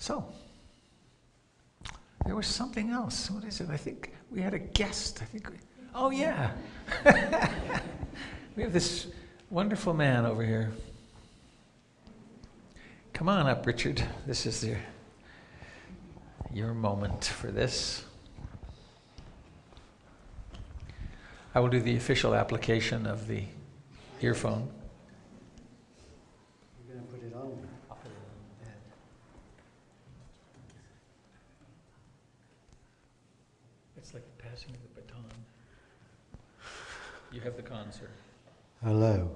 So, there was something else. What is it? I think we had a guest. Oh yeah. We have this wonderful man over here. Come on up, Richard. This is your moment for this. I will do the official application of the earphone. You're going to put it on? I'll put it on the bed. It's like the passing of the baton. You have the con, sir. Hello.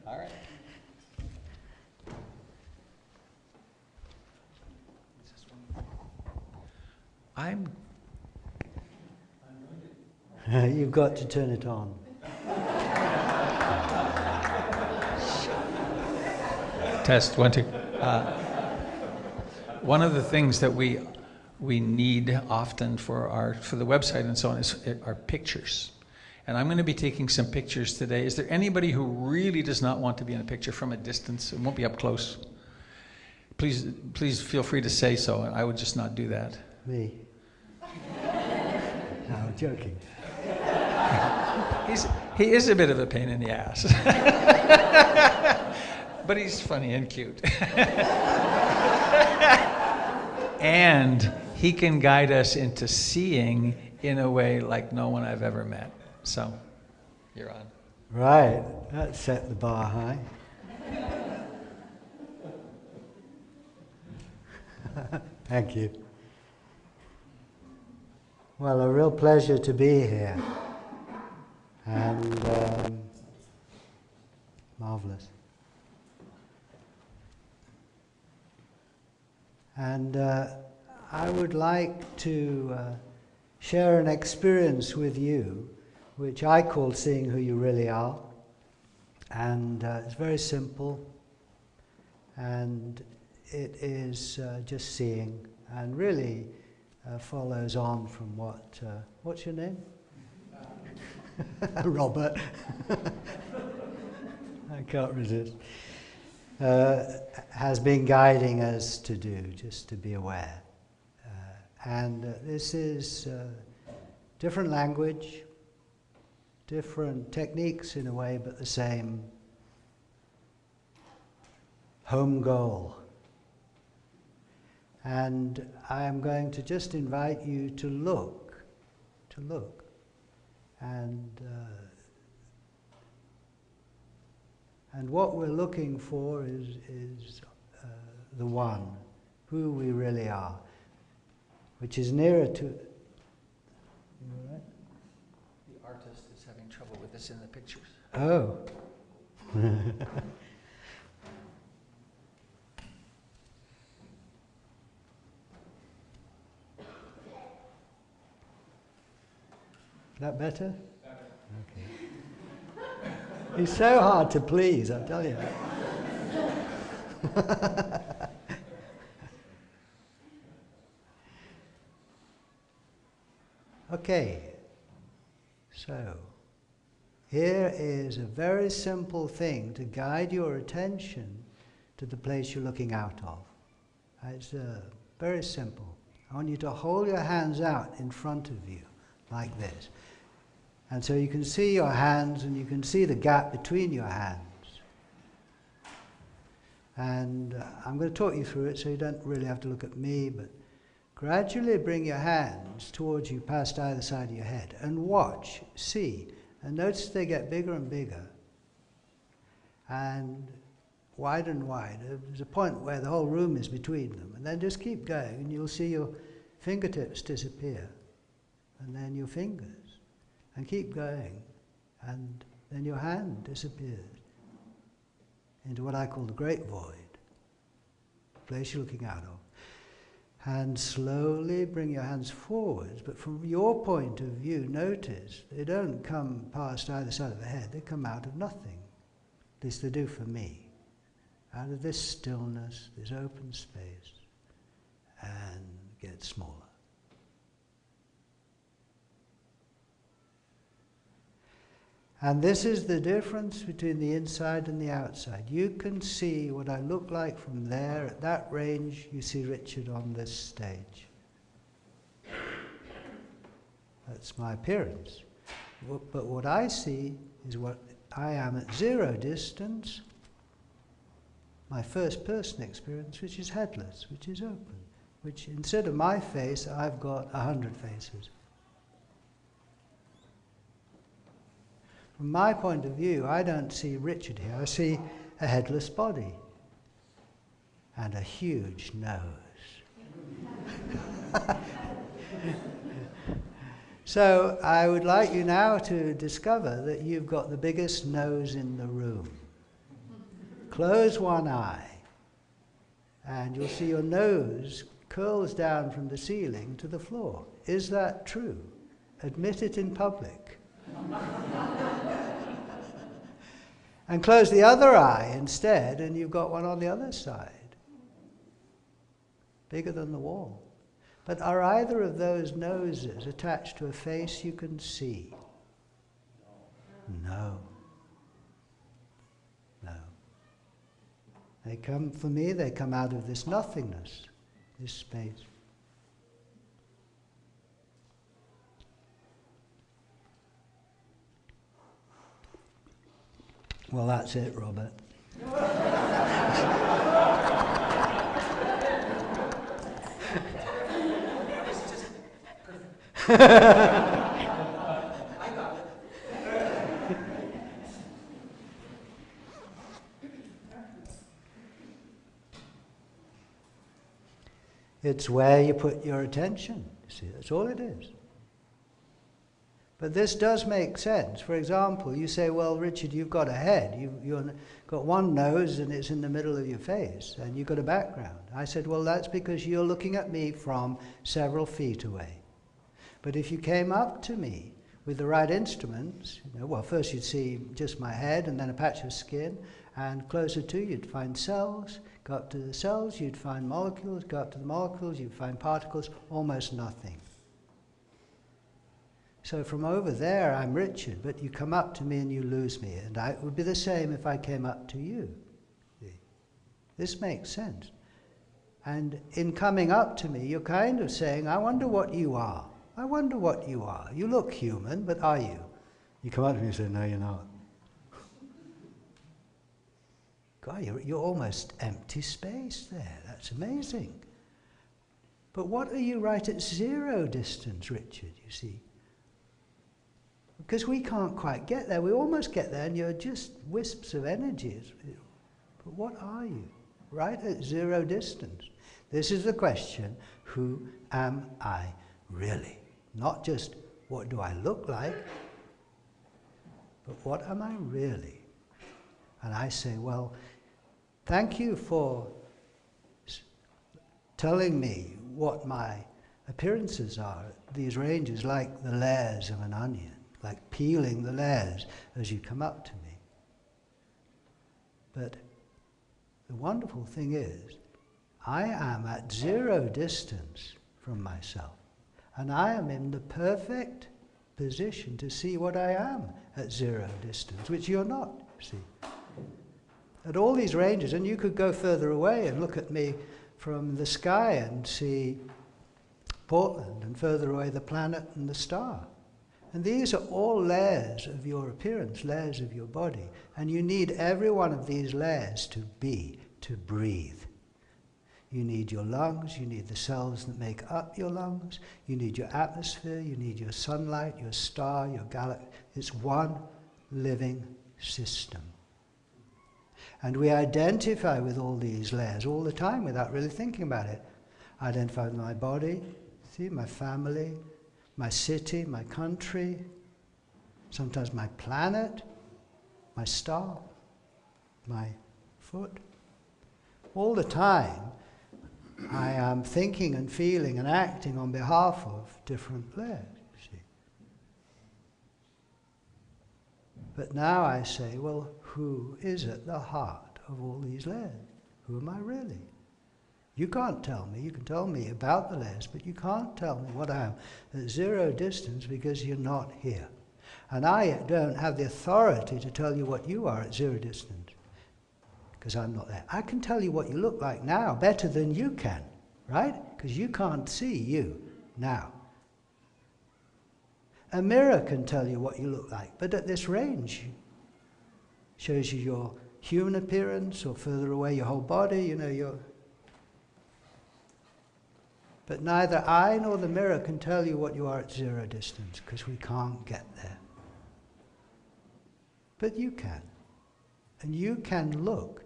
All right. You've got to turn it on. Test 1, 2. One of the things that we need often for the website and so on are pictures. And I'm going to be taking some pictures today. Is there anybody who really does not want to be in a picture from a distance and won't be up close? Please feel free to say so. I would just not do that. Me. No, I'm joking. He is a bit of a pain in the ass. But he's funny and cute. And he can guide us into seeing in a way like no one I've ever met. So, you're on. Right, that set the bar high. Thank you. Well, a real pleasure to be here. And marvelous. And I would like to share an experience with you, which I call seeing who you really are. And it's very simple. And it is just seeing, and really follows on from what's your name? Robert. I can't resist. Has been guiding us to do, just to be aware. And this is different language, different techniques in a way, but the same home goal. And I am going to just invite you to look. And what we're looking for is the one, who we really are, which is nearer to... You all right? The artist is having trouble with this in the pictures. Oh. That better? Okay. He's so hard to please, I tell you. Okay, so here is a very simple thing to guide your attention to the place you're looking out of. It's very simple. I want you to hold your hands out in front of you like this. And so you can see your hands and you can see the gap between your hands. And I'm going to talk you through it so you don't really have to look at me, but gradually bring your hands towards you past either side of your head and watch, see, and notice they get bigger and bigger and wider and wider. There's a point where the whole room is between them, and then just keep going and you'll see your fingertips disappear and then your fingers. And keep going, and then your hand disappears into what I call the great void, the place you're looking out of. And slowly bring your hands forwards, but from your point of view, notice they don't come past either side of the head, they come out of nothing. At least they do for me. Out of this stillness, this open space, and get smaller. And this is the difference between the inside and the outside. You can see what I look like from there. At that range, you see Richard on this stage. That's my appearance. But what I see is what I am at zero distance, my first person experience, which is headless, which is open, which instead of my face, I've got 100 faces. From my point of view, I don't see Richard here. I see a headless body and a huge nose. So I would like you now to discover that you've got the biggest nose in the room. Close one eye, and you'll see your nose curls down from the ceiling to the floor. Is that true? Admit it in public. And close the other eye instead, and you've got one on the other side. Bigger than the wall. But are either of those noses attached to a face you can see? No. No. They come, for me, they come out of this nothingness, this space. Well, that's it, Robert. It's where you put your attention. See, that's all it is. But this does make sense. For example, you say, well, Richard, you've got a head. You've got one nose and it's in the middle of your face, and you've got a background. I said, well, that's because you're looking at me from several feet away. But if you came up to me with the right instruments, well, first you'd see just my head and then a patch of skin, and closer to you'd find cells. Go up to the cells, you'd find molecules. Go up to the molecules, you'd find particles. Almost nothing. So from over there, I'm Richard, but you come up to me and you lose me. And it would be the same if I came up to you. This makes sense. And in coming up to me, you're kind of saying, I wonder what you are. I wonder what you are. You look human, but are you? You come up to me and say, no, you're not. God, you're almost empty space there. That's amazing. But what are you right at zero distance, Richard, you see? Because we can't quite get there. We almost get there, and you're just wisps of energy. But what are you? Right at zero distance. This is the question, who am I really? Not just what do I look like, but what am I really? And I say, well, thank you for telling me what my appearances are. These ranges, like the layers of an onion, like peeling the layers as you come up to me. But the wonderful thing is, I am at zero distance from myself, and I am in the perfect position to see what I am at zero distance, which you're not, see. At all these ranges, and you could go further away and look at me from the sky and see Portland, and further away the planet and the star. And these are all layers of your appearance, layers of your body. And you need every one of these layers to be, to breathe. You need your lungs, you need the cells that make up your lungs, you need your atmosphere, you need your sunlight, your star, your galaxy. It's one living system. And we identify with all these layers all the time without really thinking about it. I identify with my body, see, my family, my city, my country, sometimes my planet, my star, my foot. All the time, I am thinking and feeling and acting on behalf of different layers, you see. But now I say, well, who is at the heart of all these layers? Who am I really? You can't tell me. You can tell me about the layers, but you can't tell me what I am at zero distance because you're not here. And I don't have the authority to tell you what you are at zero distance, because I'm not there. I can tell you what you look like now better than you can, right? Because you can't see you now. A mirror can tell you what you look like, but at this range, shows you your human appearance, or further away your whole body, you know, but neither I nor the mirror can tell you what you are at zero distance, because we can't get there. But you can. And you can look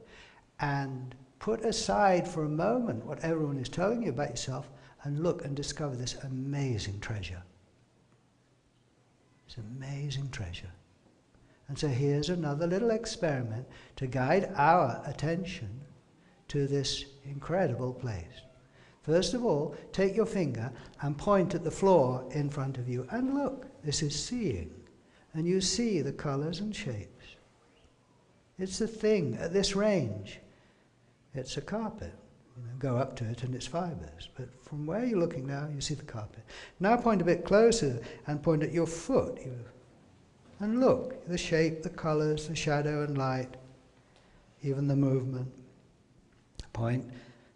and put aside for a moment what everyone is telling you about yourself and look and discover this amazing treasure. It's amazing treasure. And so here's another little experiment to guide our attention to this incredible place. First of all, take your finger and point at the floor in front of you and look. This is seeing. And you see the colors and shapes. It's a thing at this range. It's a carpet. You know, go up to it and it's fibers. But from where you're looking now, you see the carpet. Now point a bit closer and point at your foot. And look, the shape, the colors, the shadow and light, even the movement. Point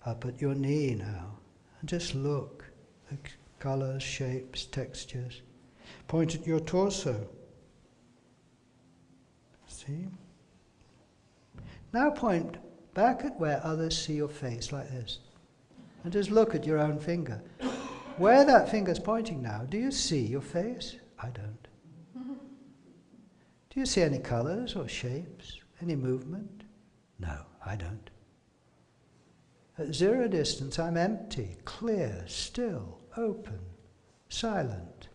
up at your knee now and just look. The colors, shapes, textures. Point at your torso. See? Now point back at where others see your face, like this. And just look at your own finger. Where that finger's pointing now, do you see your face? I don't. Do you see any colors or shapes? Any movement? No, I don't. At zero distance, I'm empty, clear, still, open, silent.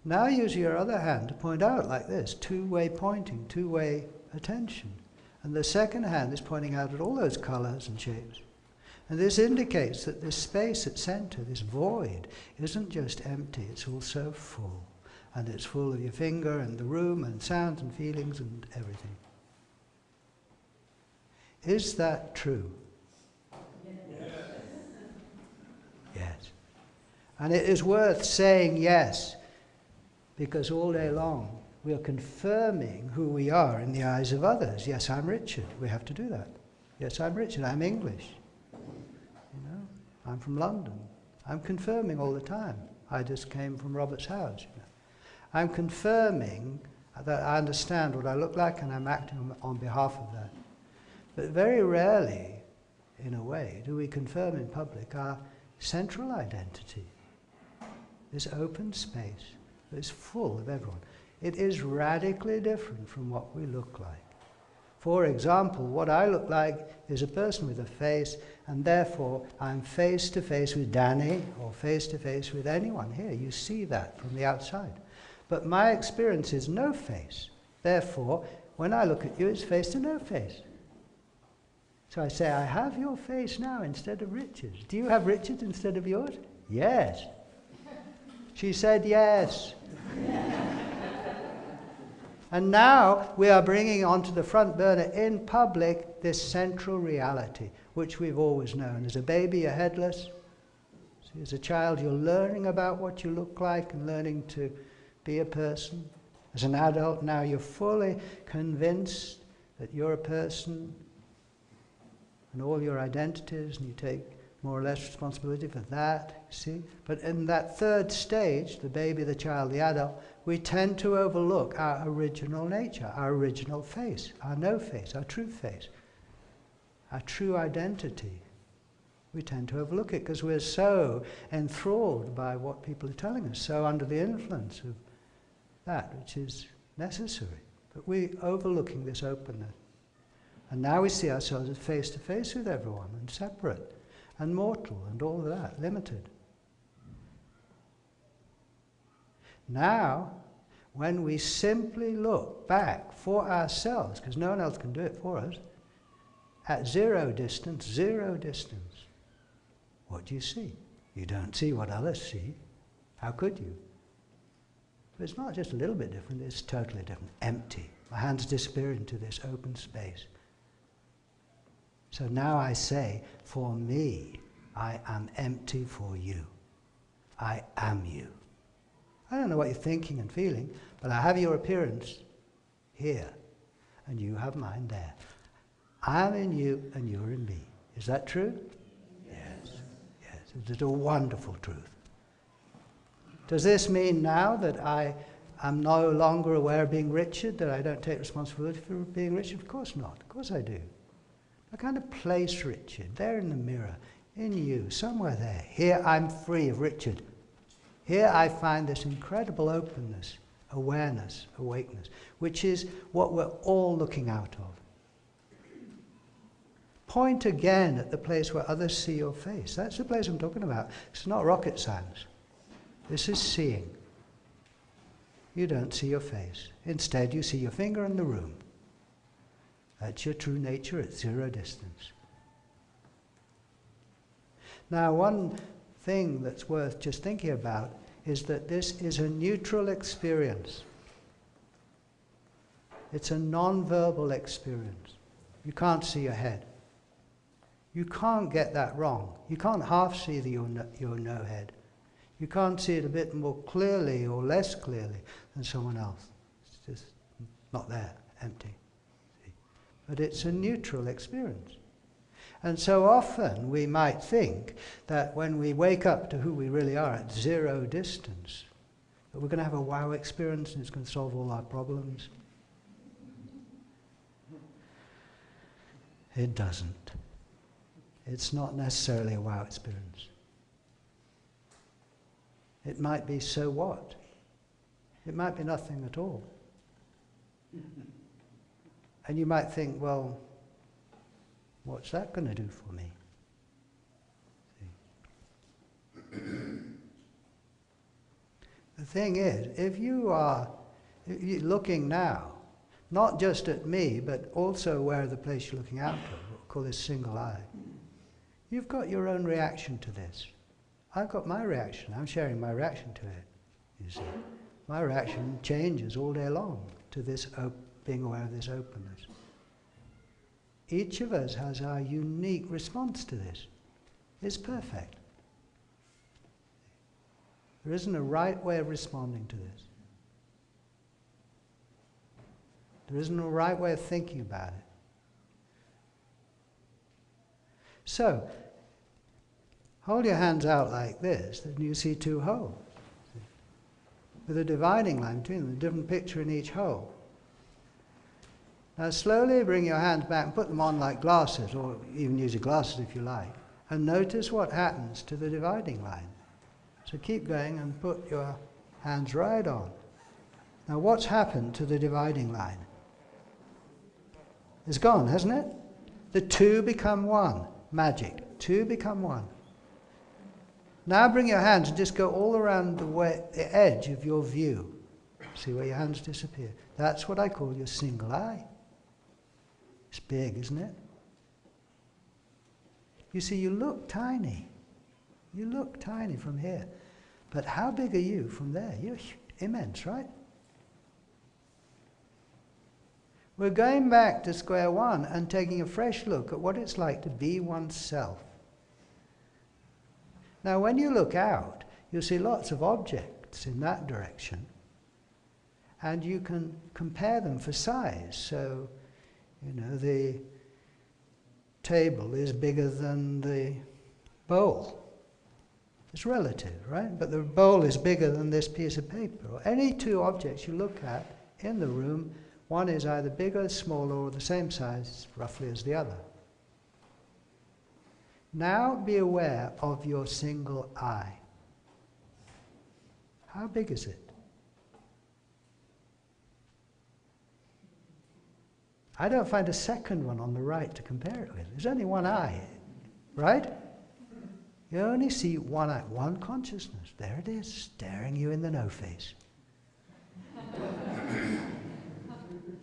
Now use your other hand to point out like this, two-way pointing, two-way attention. And the second hand is pointing out at all those colors and shapes. And this indicates that this space at center, this void, isn't just empty, it's also full. And it's full of your finger and the room and sounds and feelings and everything. Is that true? Yes. Yes. And it is worth saying yes, because all day long we are confirming who we are in the eyes of others. Yes, I'm Richard. We have to do that. Yes, I'm Richard. I'm English. You know, I'm from London. I'm confirming all the time. I just came from Robert's house. You know. I'm confirming that I understand what I look like and I'm acting on behalf of that. But very rarely, in a way, do we confirm in public our central identity, this open space that is full of everyone. It is radically different from what we look like. For example, what I look like is a person with a face, and therefore I'm face to face with Danny or face to face with anyone here. You see that from the outside. But my experience is no face. Therefore, when I look at you, it's face to no face. So I say, I have your face now instead of Richard's. Do you have Richard's instead of yours? Yes. She said yes. And now we are bringing onto the front burner in public this central reality, which we've always known. As a baby, you're headless. See, as a child, you're learning about what you look like and learning to be a person. As an adult, now you're fully convinced that you're a person and all your identities, and you take more or less responsibility for that, see? But in that third stage, the baby, the child, the adult, we tend to overlook our original nature, our original face, our no face, our true face, our true identity. We tend to overlook it because we're so enthralled by what people are telling us, so under the influence of that which is necessary. But we're overlooking this openness. And now we see ourselves as face to face with everyone and separate and mortal and all of that, limited. Now, when we simply look back for ourselves, because no one else can do it for us, at zero distance, what do you see? You don't see what others see. How could you? But it's not just a little bit different, it's totally different. Empty. My hands disappear into this open space. So now I say, for me, I am empty for you. I am you. I don't know what you're thinking and feeling, but I have your appearance here, and you have mine there. I am in you, and you're in me. Is that true? Yes. Yes, it is a wonderful truth. Does this mean now that I am no longer aware of being Richard, that I don't take responsibility for being Richard? Of course not. Of course I do. I kind of place Richard there in the mirror, in you, somewhere there. Here I'm free of Richard. Here I find this incredible openness, awareness, awakeness, which is what we're all looking out of. Point again at the place where others see your face. That's the place I'm talking about. It's not rocket science. This is seeing. You don't see your face. Instead, you see your finger in the room. That's your true nature at zero distance. Now, one thing that's worth just thinking about is that this is a neutral experience. It's a non-verbal experience. You can't see your head. You can't get that wrong. You can't half see your no head. You can't see it a bit more clearly or less clearly than someone else. It's just not there, empty. See? But it's a neutral experience. And so often we might think that when we wake up to who we really are at zero distance, that we're going to have a wow experience and it's going to solve all our problems. It doesn't. It's not necessarily a wow experience. It might be so what? It might be nothing at all. And you might think, well, what's that going to do for me? See? The thing is, if you're looking now, not just at me, but also where the place you're looking out of, we'll call this single eye, you've got your own reaction to this. I've got my reaction. I'm sharing my reaction to it, you see. My reaction changes all day long to this being aware of this openness. Each of us has our unique response to this. It's perfect. There isn't a right way of responding to this. There isn't a right way of thinking about it. So, hold your hands out like this, and you see two holes. With a dividing line between them, a different picture in each hole. Now slowly bring your hands back and put them on like glasses, or even use your glasses if you like, and notice what happens to the dividing line. So keep going and put your hands right on. Now what's happened to the dividing line? It's gone, hasn't it? The two become one. Magic. Two become one. Now bring your hands and just go all around the edge of your view. See where your hands disappear. That's what I call your single eye. It's big, isn't it? You see, you look tiny. You look tiny from here. But how big are you from there? You're immense, right? We're going back to square one and taking a fresh look at what it's like to be oneself. Now, when you look out, you'll see lots of objects in that direction. And you can compare them for size. So, the table is bigger than the bowl. It's relative, right? But the bowl is bigger than this piece of paper. Or any two objects you look at in the room, one is either bigger, smaller, or the same size, roughly, as the other. Now be aware of your single eye. How big is it? I don't find a second one on the right to compare it with. There's only one eye, right? You only see one eye, one consciousness. There it is, staring you in the no-face.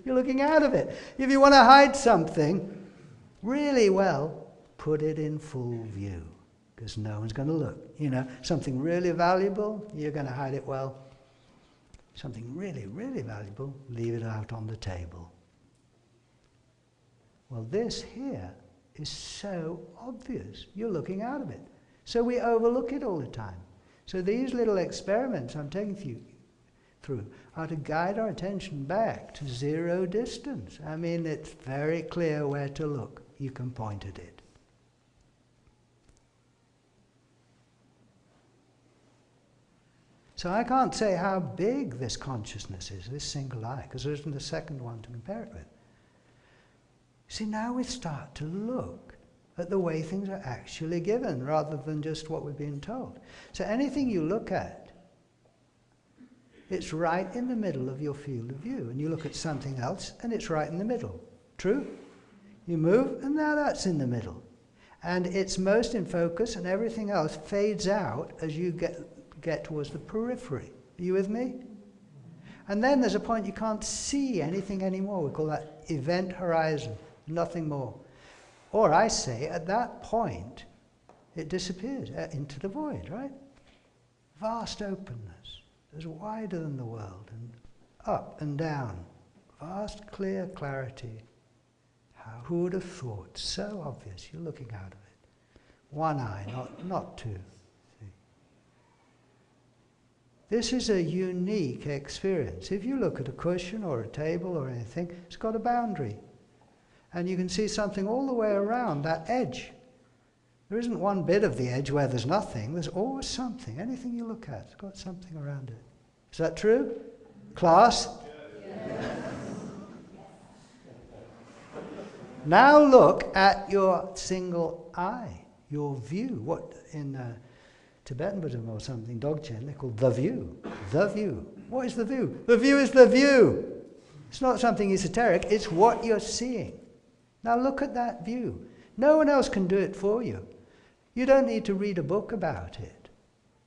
You're looking out of it. If you want to hide something really well, put it in full view, because no one's going to look. Something really valuable, you're going to hide it well. Something really, really valuable, leave it out on the table. Well, this here is so obvious. You're looking out of it. So we overlook it all the time. So these little experiments I'm taking you through are to guide our attention back to zero distance. I mean, it's very clear where to look. You can point at it. So I can't say how big this consciousness is, this single eye, because there isn't a second one to compare it with. See, now we start to look at the way things are actually given, rather than just what we're being told. So anything you look at, it's right in the middle of your field of view. And you look at something else, and it's right in the middle. True? You move, and now that's in the middle. And it's most in focus, and everything else fades out as you get towards the periphery. Are you with me? And then there's a point you can't see anything anymore. We call that event horizon, nothing more. Or I say, at that point, it disappears into the void, right? Vast openness, as wider than the world, and up and down. Vast, clear clarity. Who would have thought? So obvious, you're looking out of it. One eye, not two. See? This is a unique experience. If you look at a cushion or a table or anything, it's got a boundary. And you can see something all the way around that edge. There isn't one bit of the edge where there's nothing. There's always something. Anything you look at, it's got something around it. Is that true? Class? Yes. Now look at your single eye, your view. What in Tibetan Buddhism or something, Dogchen, they call the view. The view. What is the view? The view is the view. It's not something esoteric. It's what you're seeing. Now look at that view. No one else can do it for you. You don't need to read a book about it.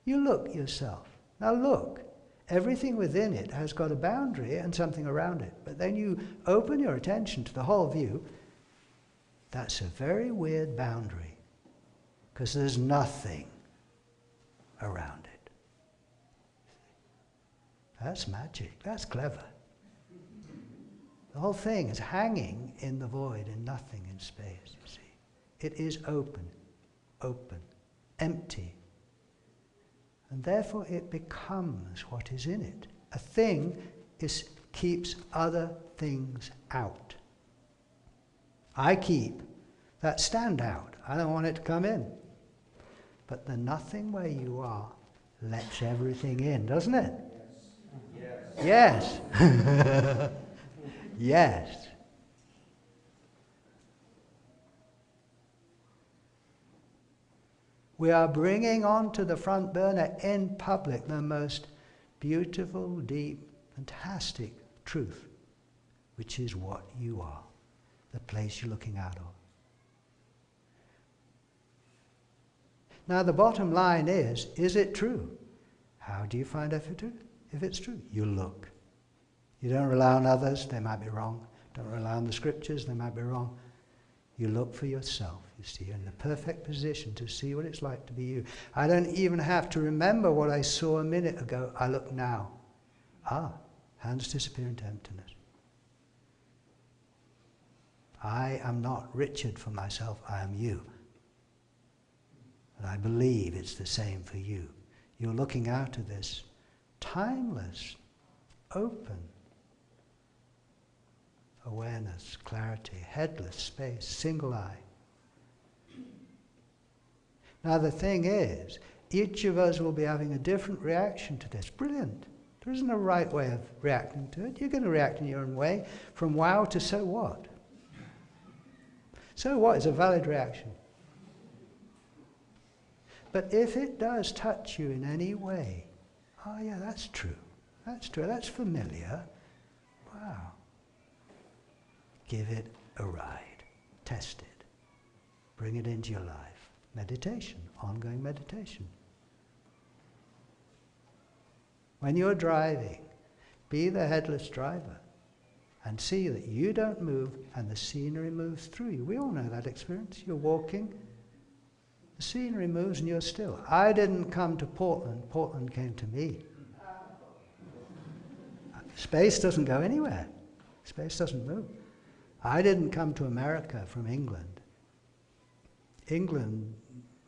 You look yourself. Now look. Everything within it has got a boundary and something around it. But then you open your attention to the whole view. That's a very weird boundary, because there's nothing around it. That's magic. That's clever. The whole thing is hanging in the void, in nothing, in space, you see. It is open, empty. And therefore it becomes what is in it. A thing keeps other things out. I keep that stand out. I don't want it to come in. But the nothing where you are lets everything in, doesn't it? Yes. Yes. Yes. We are bringing onto the front burner in public the most beautiful, deep, fantastic truth, which is what you are, the place you're looking out of. Now the bottom line is it true? How do you find out if it's true? You look. You don't rely on others, they might be wrong. Don't rely on the scriptures, they might be wrong. You look for yourself, you see, you're in the perfect position to see what it's like to be you. I don't even have to remember what I saw a minute ago. I look now. Hands disappear into emptiness. I am not Richard for myself, I am you. And I believe it's the same for you. You're looking out of this timeless, open awareness, clarity, headless space, single eye. Now the thing is, each of us will be having a different reaction to this. Brilliant. There isn't a right way of reacting to it. You're going to react in your own way, from wow to so what. So what is a valid reaction. But if it does touch you in any way, oh yeah, that's true, that's familiar, wow. Give it a ride, test it, bring it into your life. Meditation, ongoing meditation. When you're driving, be the headless driver and see that you don't move and the scenery moves through you. We all know that experience. You're walking, the scenery moves and you're still. I didn't come to Portland, Portland came to me. Space doesn't go anywhere. Space doesn't move. I didn't come to America from England. England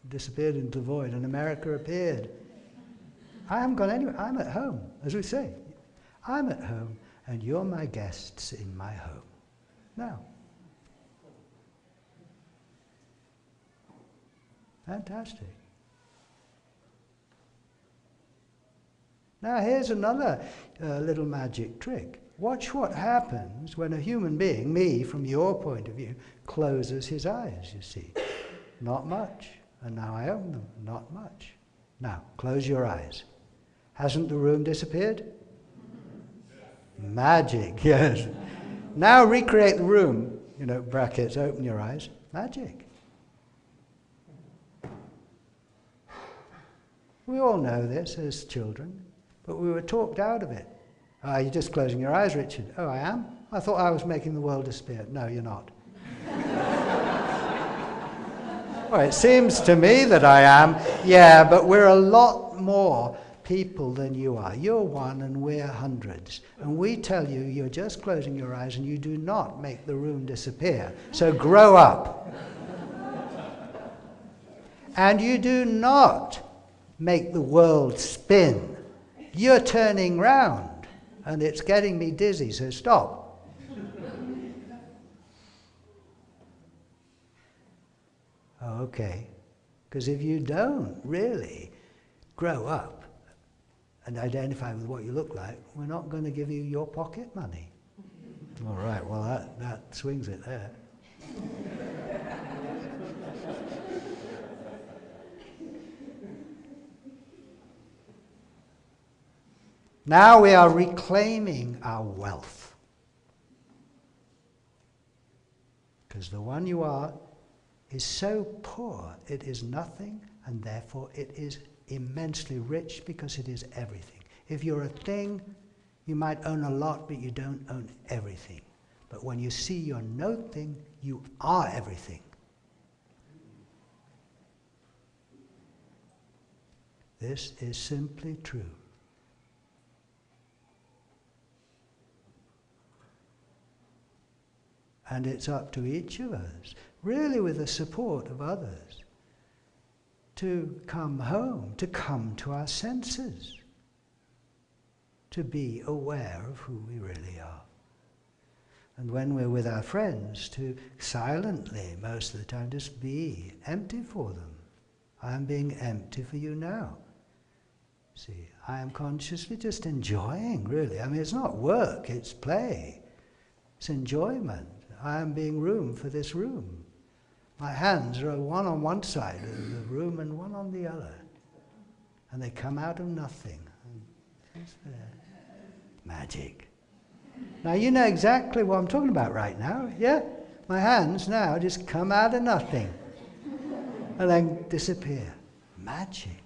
disappeared into the void and America appeared. I haven't gone anywhere. I'm at home, as we say. I'm at home and you're my guests in my home. Now. Fantastic. Now here's another little magic trick. Watch what happens when a human being, me from your point of view, closes his eyes, you see. Not much. And now I open them. Not much. Now, close your eyes. Hasn't the room disappeared? Magic, yes. Now recreate the room, brackets, open your eyes. Magic. We all know this as children, but we were talked out of it. You're just closing your eyes, Richard. Oh, I am? I thought I was making the world disappear. No, you're not. Well, it seems to me that I am. Yeah, but we're a lot more people than you are. You're one and we're hundreds. And we tell you you're just closing your eyes and you do not make the room disappear. So grow up. And you do not make the world spin. You're turning round. And it's getting me dizzy, so stop. Okay. Because if you don't really grow up and identify with what you look like, we're not going to give you your pocket money. All right, well, that swings it there. Now we are reclaiming our wealth. Because the one you are is so poor, it is nothing, and therefore it is immensely rich because it is everything. If you're a thing, you might own a lot, but you don't own everything. But when you see you're no thing, you are everything. This is simply true. And it's up to each of us, really with the support of others, to come home, to come to our senses, to be aware of who we really are. And when we're with our friends, to silently, most of the time, just be empty for them. I am being empty for you now. See, I am consciously just enjoying, really. I mean, it's not work, it's play. It's enjoyment. I am being room for this room. My hands are one on one side of the room and one on the other. And they come out of nothing. It's there. Magic. Now you know exactly what I'm talking about right now, yeah? My hands now just come out of nothing. And then disappear. Magic.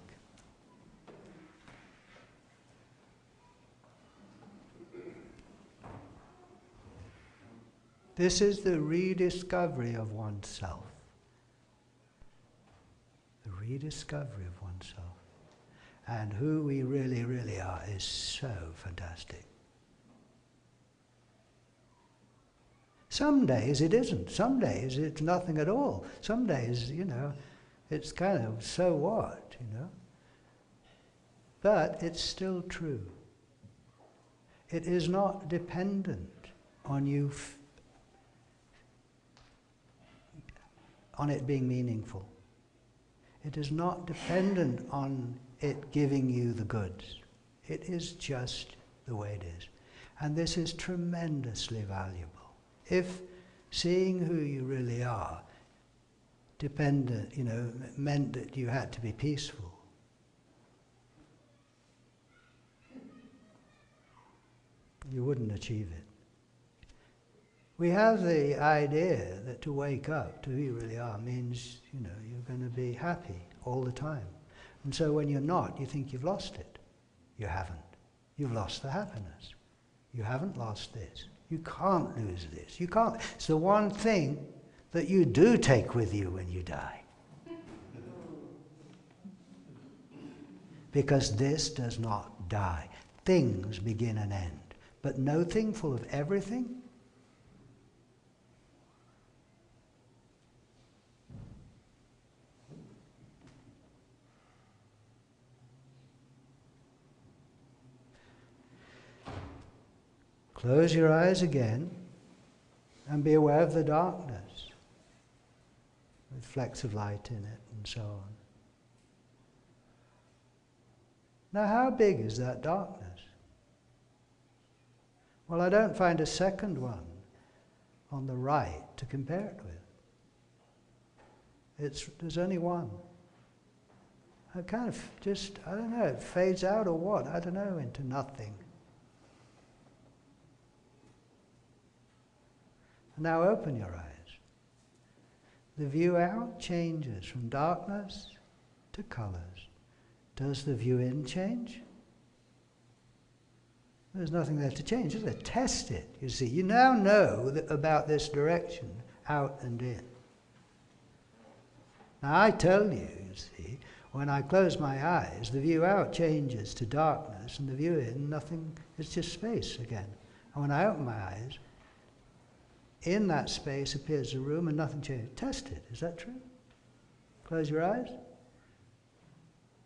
This is the rediscovery of oneself. The rediscovery of oneself. And who we really, really are is so fantastic. Some days it isn't. Some days it's nothing at all. Some days, it's kind of, so what, But it's still true. It is not dependent on you on it being meaningful. It is not dependent on it giving you the goods. It is just the way it is. And this is tremendously valuable. If seeing who you really are meant that you had to be peaceful, you wouldn't achieve it. We have the idea that to wake up to who you really are means, you're going to be happy all the time. And so when you're not, you think you've lost it. You haven't. You've lost the happiness. You haven't lost this. You can't lose this. You can't. It's the one thing that you do take with you when you die. Because this does not die. Things begin and end. But no thing full of everything. Close your eyes again and be aware of the darkness with flecks of light in it and so on. Now, how big is that darkness? Well, I don't find a second one on the right to compare it with. There's only one. It kind of just, I don't know, it fades out or what, I don't know, into nothing. Now open your eyes. The view out changes from darkness to colors. Does the view in change? There's nothing there to change, is there? Test it, you see. You now know about this direction, out and in. Now I tell you, you see, when I close my eyes, the view out changes to darkness, and the view in, nothing, it's just space again. And when I open my eyes, in that space appears a room and nothing changes. Test it, is that true? Close your eyes.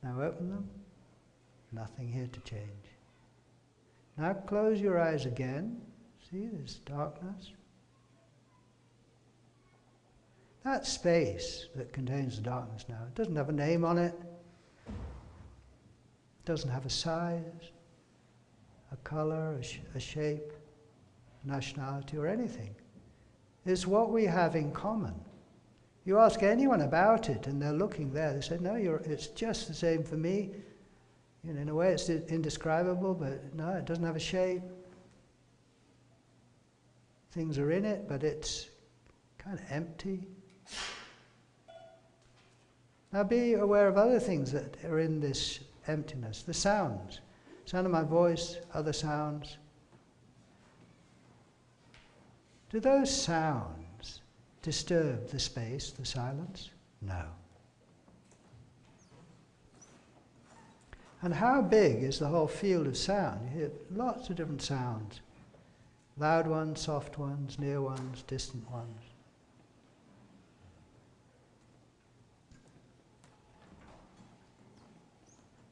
Now open them. Nothing here to change. Now close your eyes again. See, there's darkness. That space that contains the darkness now, it doesn't have a name on it. It doesn't have a size, a color, a shape, a nationality, or anything. It's what we have in common. You ask anyone about it and they're looking there, they say, no, it's just the same for me. You know, in a way it's indescribable, but no, it doesn't have a shape. Things are in it, but it's kind of empty. Now be aware of other things that are in this emptiness. The sounds. Sound of my voice, other sounds. Do those sounds disturb the space, the silence? No. And how big is the whole field of sound? You hear lots of different sounds. Loud ones, soft ones, near ones, distant ones.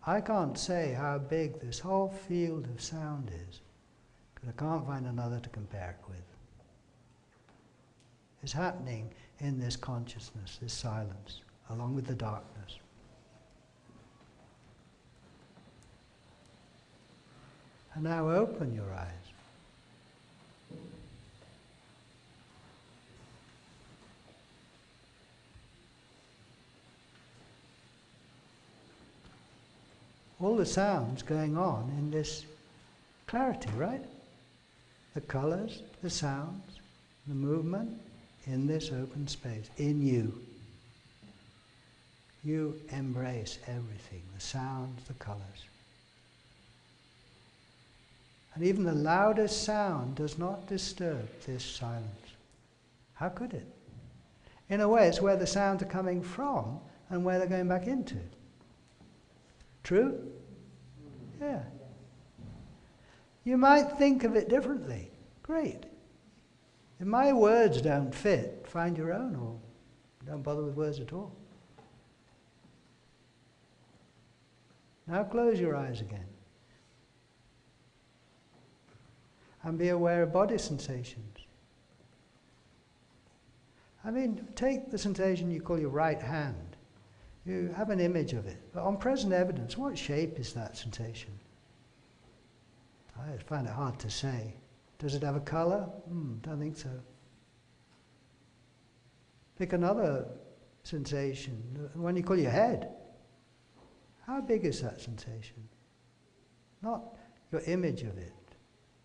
I can't say how big this whole field of sound is, because I can't find another to compare it with. It's happening in this consciousness, this silence, along with the darkness. And now open your eyes. All the sounds going on in this clarity, right? The colors, the sounds, the movement in this open space, in you. You embrace everything, the sounds, the colors. And even the loudest sound does not disturb this silence. How could it? In a way, it's where the sounds are coming from and where they're going back into. True? Yeah. You might think of it differently. Great. If my words don't fit, find your own, or don't bother with words at all. Now close your eyes again. And be aware of body sensations. I mean, take the sensation you call your right hand. You have an image of it. But on present evidence, what shape is that sensation? I find it hard to say. Does it have a color? Don't think so. Pick another sensation, the one you call your head. How big is that sensation? Not your image of it.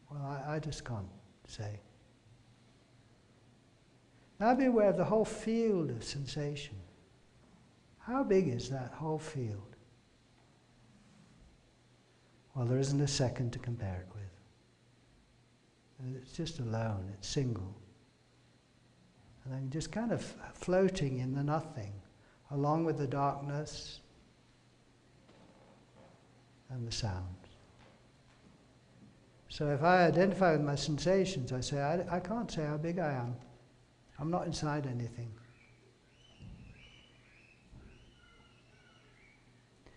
Well, I just can't say. Now be aware of the whole field of sensation. How big is that whole field? Well, there isn't a second to compare it with. It's just alone, it's single. And then just kind of floating in the nothing, along with the darkness and the sounds. So if I identify with my sensations, I say, I can't say how big I am. I'm not inside anything.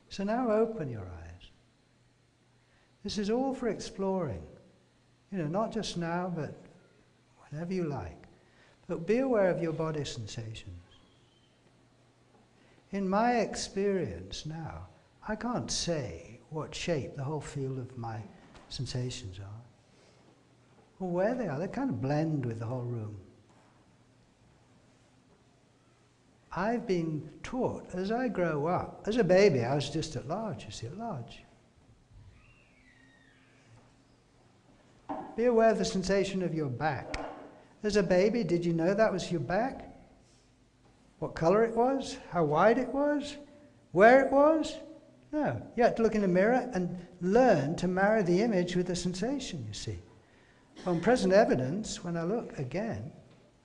So now open your eyes. This is all for exploring. Not just now, but whenever you like. But be aware of your body sensations. In my experience now, I can't say what shape the whole field of my sensations are, or where they are. They kind of blend with the whole room. I've been taught, as I grow up, as a baby I was just at large, at large. Be aware of the sensation of your back. As a baby, did you know that was your back? What color it was? How wide it was? Where it was? No. You had to look in the mirror and learn to marry the image with the sensation, you see. On present evidence, when I look again,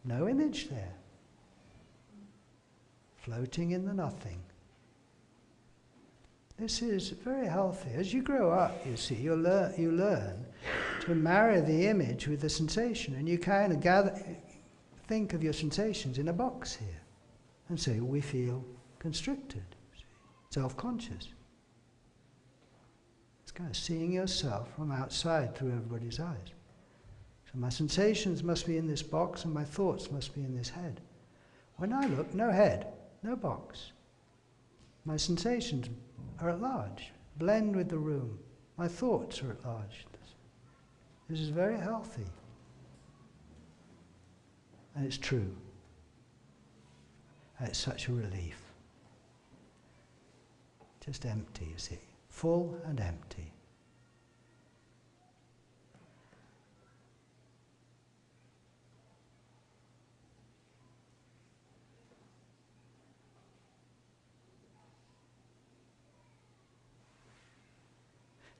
no image there. Floating in the nothing. This is very healthy. As you grow up, you see, you learn to marry the image with the sensation, and you kind of think of your sensations in a box here, and say, we feel constricted, self-conscious. It's kind of seeing yourself from outside through everybody's eyes. So my sensations must be in this box, and my thoughts must be in this head. When I look, no head, no box. My sensations are at large, blend with the room. My thoughts are at large. This is very healthy. And it's true. And it's such a relief. Just empty, you see. Full and empty.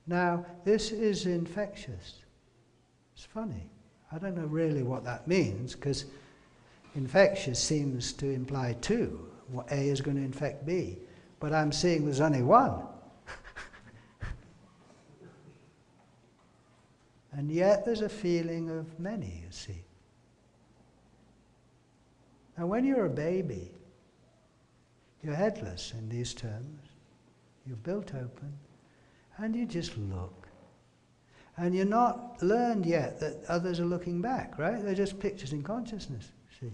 Now, this is infectious. It's funny. I don't know really what that means, because infectious seems to imply two. What A is going to infect B. But I'm seeing there's only one. And yet there's a feeling of many, you see. Now when you're a baby, you're headless in these terms. You're built open. And you just look. And you're not learned yet that others are looking back, right? They're just pictures in consciousness, see.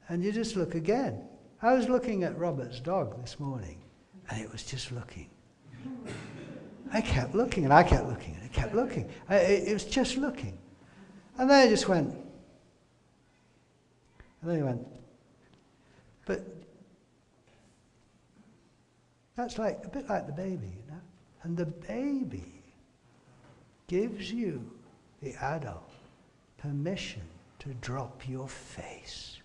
And you just look again. I was looking at Robert's dog this morning, and it was just looking. I kept looking, and I kept looking, and I kept looking. It was just looking. And then I just went. And then he went. But that's like a bit like the baby, you know? And the baby gives you, the adult, permission to drop your face.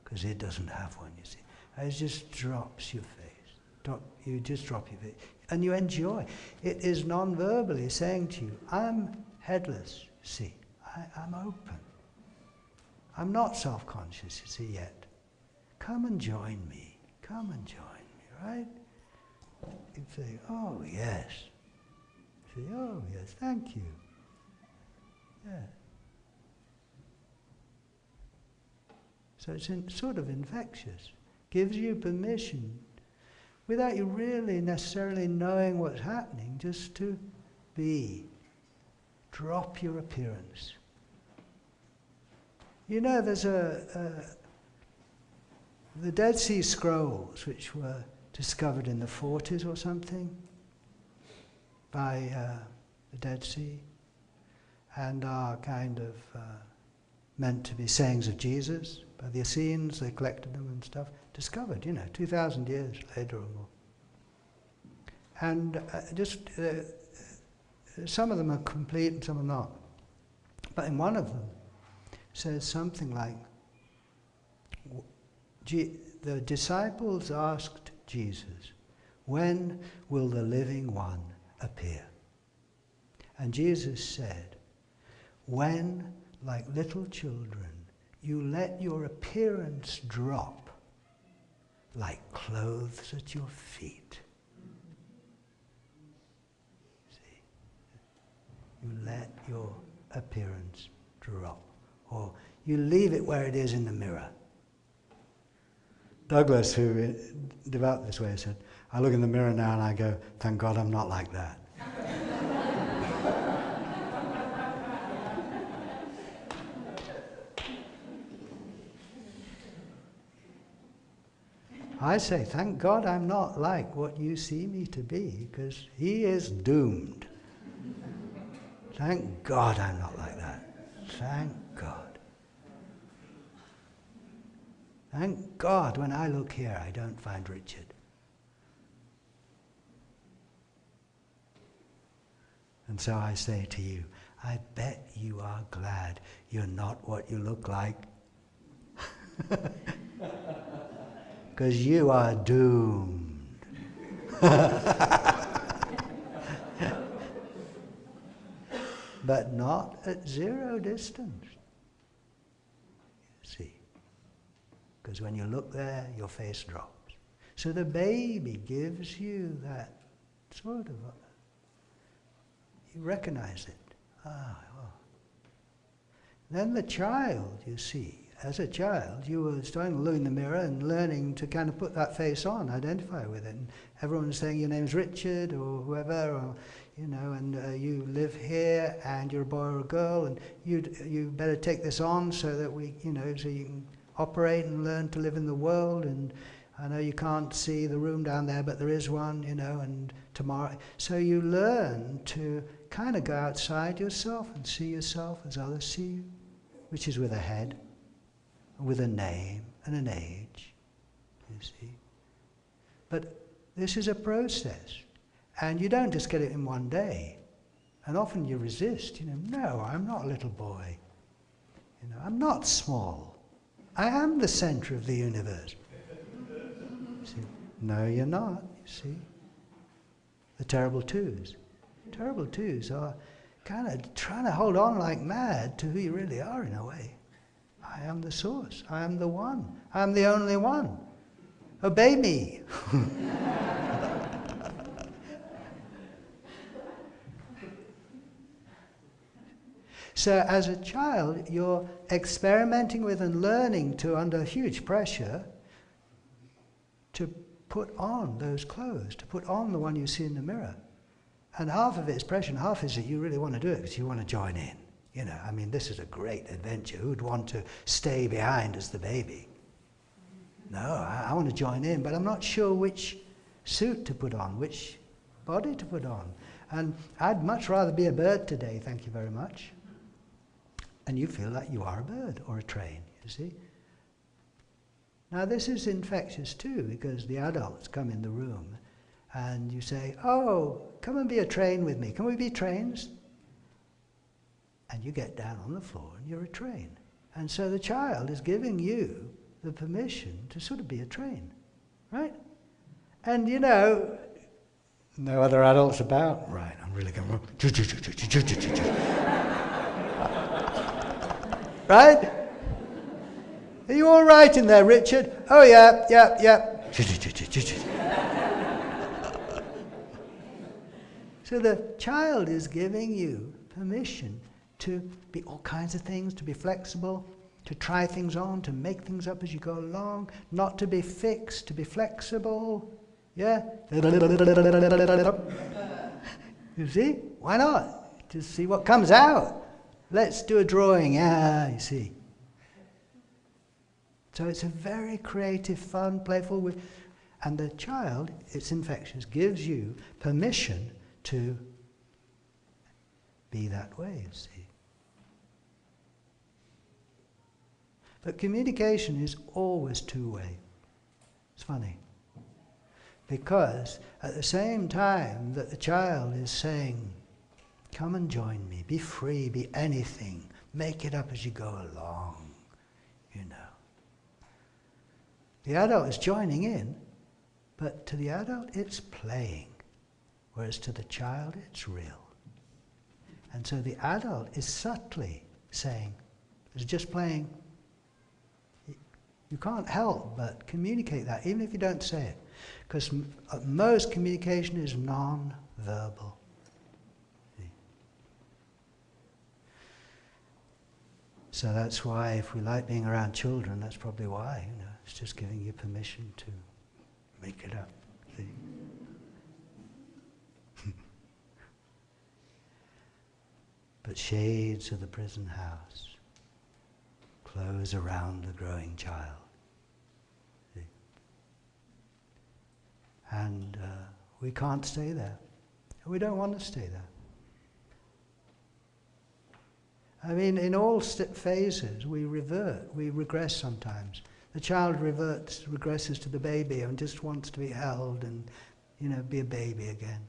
Because it doesn't have one, you see. It just drops your face. You just drop your face. And you enjoy. It is non-verbally saying to you, I'm headless, see. I'm open. I'm not self-conscious, you see, yet. Come and join me. Come and join me. Right? You say, oh yes. You say, oh yes, thank you. Yeah. So it's sort of infectious. Gives you permission, without you really necessarily knowing what's happening, just to be. Drop your appearance. You know, there's the Dead Sea Scrolls, which were discovered in the 40s or something by the Dead Sea, and are kind of meant to be sayings of Jesus by the Essenes. They collected them and stuff. Discovered, 2,000 years later or more. And some of them are complete and some are not. But in one of them says something like, the disciples asked Jesus, when will the living one appear? And Jesus said, when, like little children, you let your appearance drop like clothes at your feet. See? You let your appearance drop. Or you leave it where it is in the mirror. Douglas, who developed this way, said, I look in the mirror now and I go, thank God I'm not like that. I say, thank God I'm not like what you see me to be, because he is doomed. Thank God I'm not like that. Thank God. Thank God when I look here I don't find Richard. And so I say to you, I bet you are glad you're not what you look like. Because you are doomed. But not at zero distance. You see. Because when you look there, your face drops. So the baby gives you that sort of, you recognize it. Ah, well. Then the child, you see, as a child, you were starting to look in the mirror and learning to kind of put that face on, identify with it. And everyone's saying your name's Richard or whoever, or, you know, and you live here and you're a boy or a girl, and you better take this on so that we, you know, so you can operate and learn to live in the world. And I know you can't see the room down there, but there is one, you know, and tomorrow. So you learn to kind of go outside yourself and see yourself as others see you, which is with a head, with a name and an age, you see. But this is a process, and you don't just get it in one day. And often you resist, you know, no, I'm not a little boy. You know, I'm not small. I am the center of the universe. See? No, you're not, you see. The terrible twos. Terrible twos are kind of trying to hold on like mad to who you really are in a way. I am the source. I am the one. I am the only one. Obey me. So as a child, you're experimenting with and learning to, under huge pressure, to put on those clothes, to put on the one you see in the mirror. And half of it is pressure, and half is that you really want to do it because you want to join in. You know, I mean, this is a great adventure. Who'd want to stay behind as the baby? No, I want to join in, but I'm not sure which suit to put on, which body to put on. And I'd much rather be a bird today, thank you very much. And you feel like you are a bird or a train, you see. Now this is infectious too, because the adults come in the room and you say, oh, come and be a train with me. Can we be trains? And you get down on the floor and you're a train. And so the child is giving you the permission to sort of be a train, right? And you know, no other adults about. Right, I'm really going right? Are you all right in there, Richard? Oh yeah. So the child is giving you permission to be all kinds of things, to be flexible, to try things on, to make things up as you go along, not to be fixed, to be flexible. Yeah? You see? Why not? To see what comes out. Let's do a drawing. Yeah, you see. So it's a very creative, fun, playful, and the child, it's infectious, gives you permission to be that way, you see. But communication is always two-way. It's funny. Because at the same time that the child is saying, come and join me, be free, be anything, make it up as you go along, you know. The adult is joining in, but to the adult it's playing, whereas to the child it's real. And so the adult is subtly saying, it's just playing. You can't help but communicate that, even if you don't say it. Because most communication is non-verbal. So that's why if we like being around children, that's probably why, you know, it's just giving you permission to make it up. See? but shades of the prison house close around the growing child. See? And we can't stay there. We don't want to stay there. I mean, in all phases, we revert, we regress sometimes. The child regresses to the baby and just wants to be held and, be a baby again.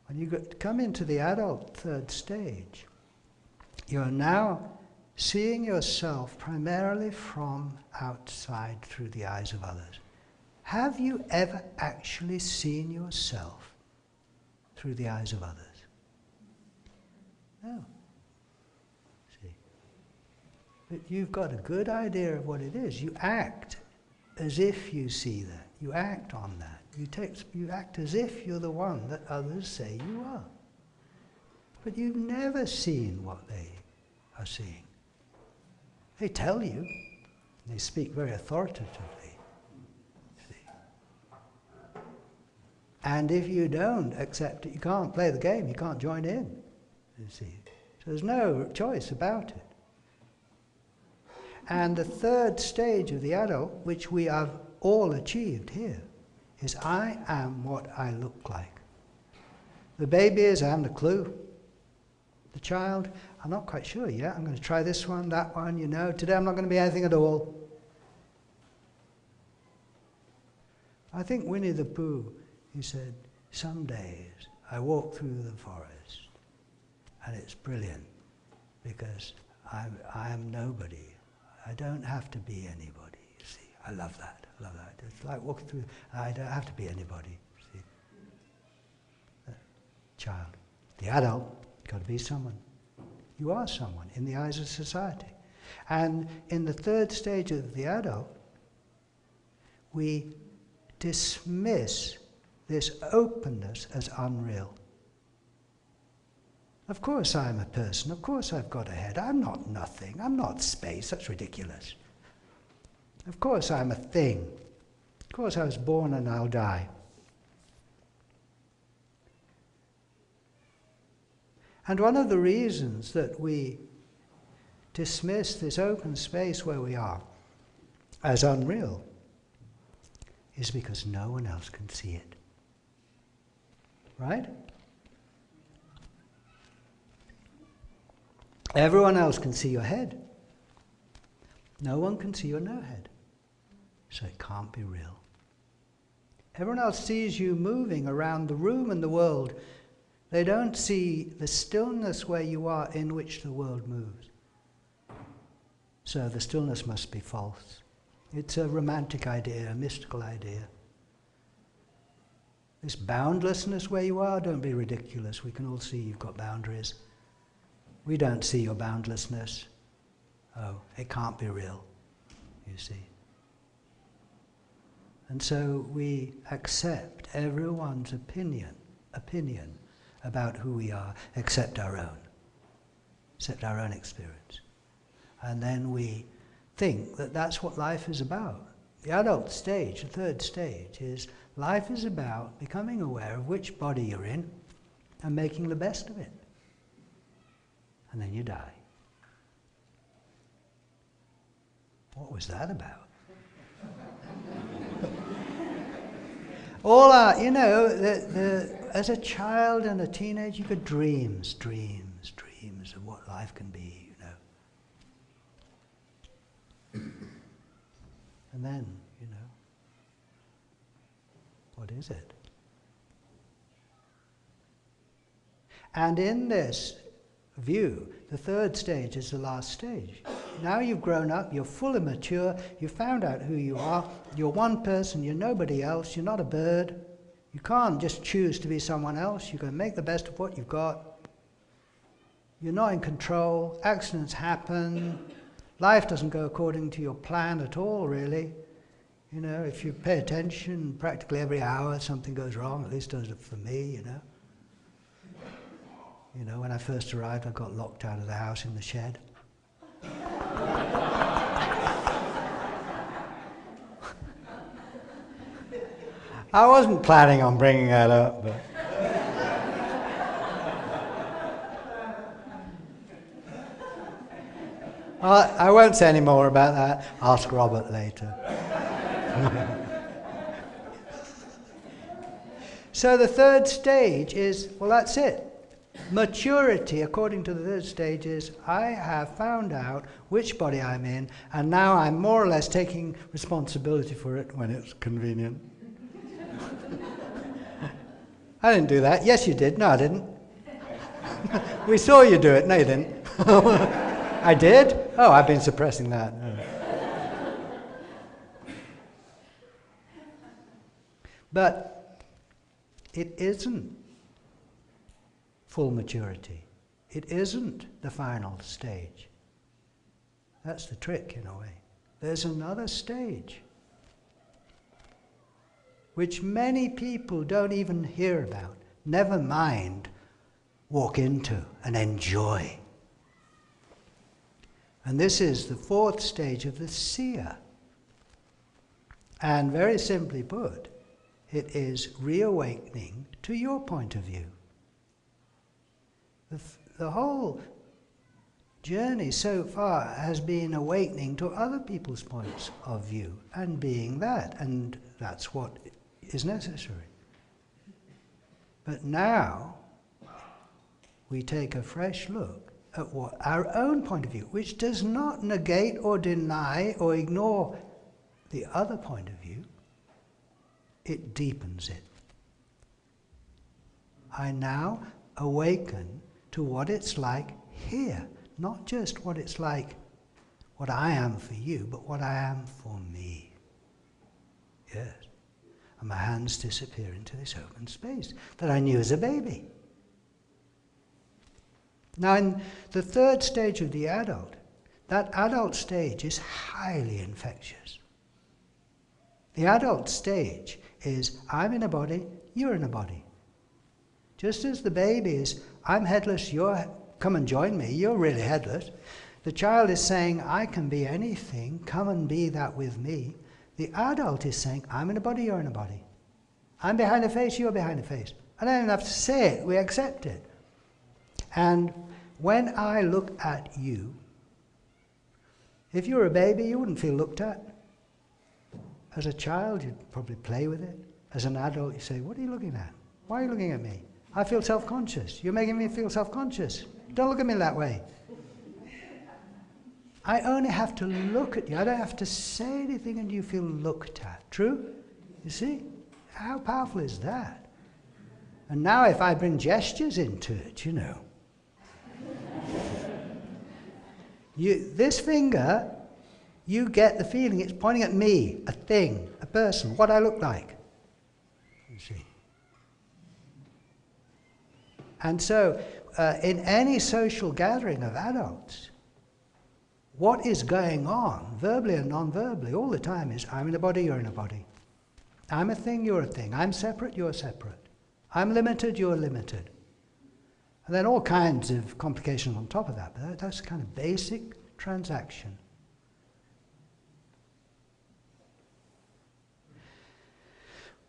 When you come into the adult third stage, you're now seeing yourself primarily from outside through the eyes of others. Have you ever actually seen yourself through the eyes of others? No. See? But you've got a good idea of what it is. You act as if you see that. You act on that. You act as if you're the one that others say you are. But you've never seen what they are seeing. They tell you. They speak very authoritatively. See? And if you don't accept it, you can't play the game. You can't join in. You see. So there's no choice about it. And the third stage of the adult, which we have all achieved here, is I am what I look like. The baby is, I haven't a clue. The child, I'm not quite sure yet. I'm going to try this one, that one, Today I'm not going to be anything at all. I think Winnie the Pooh, he said, some days I walk through the forest and it's brilliant because I am nobody. I don't have to be anybody, you see. I love that. It's like walking through, I don't have to be anybody, see. Child. The adult, got to be someone. You are someone in the eyes of society. And in the third stage of the adult, we dismiss this openness as unreal. Of course I'm a person, of course I've got a head, I'm not nothing, I'm not space, that's ridiculous. Of course I'm a thing, of course I was born and I'll die. And one of the reasons that we dismiss this open space where we are as unreal is because no one else can see it. Right? Everyone else can see your head. No one can see your no head. So it can't be real. Everyone else sees you moving around the room and the world. They don't see the stillness where you are in which the world moves. So the stillness must be false. It's a romantic idea, a mystical idea. This boundlessness where you are, don't be ridiculous. We can all see you've got boundaries. We don't see your boundlessness. Oh, it can't be real, you see. And so we accept everyone's opinion about who we are, except our own experience. And then we think that that's what life is about. The adult stage, the third stage, is life is about becoming aware of which body you're in and making the best of it. And then you die. What was that about? All our, as a child and a teenager, you could dreams of what life can be, And then, what is it? And in this view, the third stage is the last stage. Now you've grown up, you're fully mature, you've found out who you are, you're one person, you're nobody else, you're not a bird. You can't just choose to be someone else, you're going to make the best of what you've got. You're not in control, accidents happen, life doesn't go according to your plan at all, really. If you pay attention, practically every hour something goes wrong, at least does it for me, when I first arrived, I got locked out of the house in the shed. I wasn't planning on bringing that up, but I won't say any more about that. Ask Robert later. So the third stage is, well, that's it. Maturity, according to the third stage, is I have found out which body I'm in, and now I'm more or less taking responsibility for it when it's convenient. I didn't do that. Yes, you did. No, I didn't. We saw you do it. No, you didn't. I did? Oh, I've been suppressing that. Oh. But it isn't full maturity. It isn't the final stage. That's the trick, in a way. There's another stage which many people don't even hear about, never mind walk into and enjoy. And this is the fourth stage of the seer. And very simply put, it is reawakening to your point of view. The whole journey so far has been awakening to other people's points of view and being that, and that's what is necessary. But now we take a fresh look at what our own point of view, which does not negate or deny or ignore the other point of view, it deepens it. I now awaken to what it's like here, not just what it's like, what I am for you, but what I am for me. Yes. And my hands disappear into this open space that I knew as a baby. Now, in the third stage of the adult, that adult stage is highly infectious. The adult stage is, I'm in a body, you're in a body. Just as the baby is, I'm headless, come and join me, you're really headless. The child is saying, I can be anything, come and be that with me. The adult is saying, I'm in a body, you're in a body. I'm behind a face, you're behind a face. I don't even have to say it, we accept it. And when I look at you, if you were a baby, you wouldn't feel looked at. As a child, you'd probably play with it. As an adult, you say, what are you looking at? Why are you looking at me? I feel self-conscious. You're making me feel self-conscious. Don't look at me that way. I only have to look at you. I don't have to say anything and you feel looked at. True? You see? How powerful is that? And now if I bring gestures into it, you know. This finger, you get the feeling it's pointing at me, a thing, a person, what I look like. You see? And so, in any social gathering of adults, what is going on, verbally and non-verbally, all the time is, I'm in a body, you're in a body. I'm a thing, you're a thing. I'm separate, you're separate. I'm limited, you're limited. And then all kinds of complications on top of that, but that's kind of basic transaction.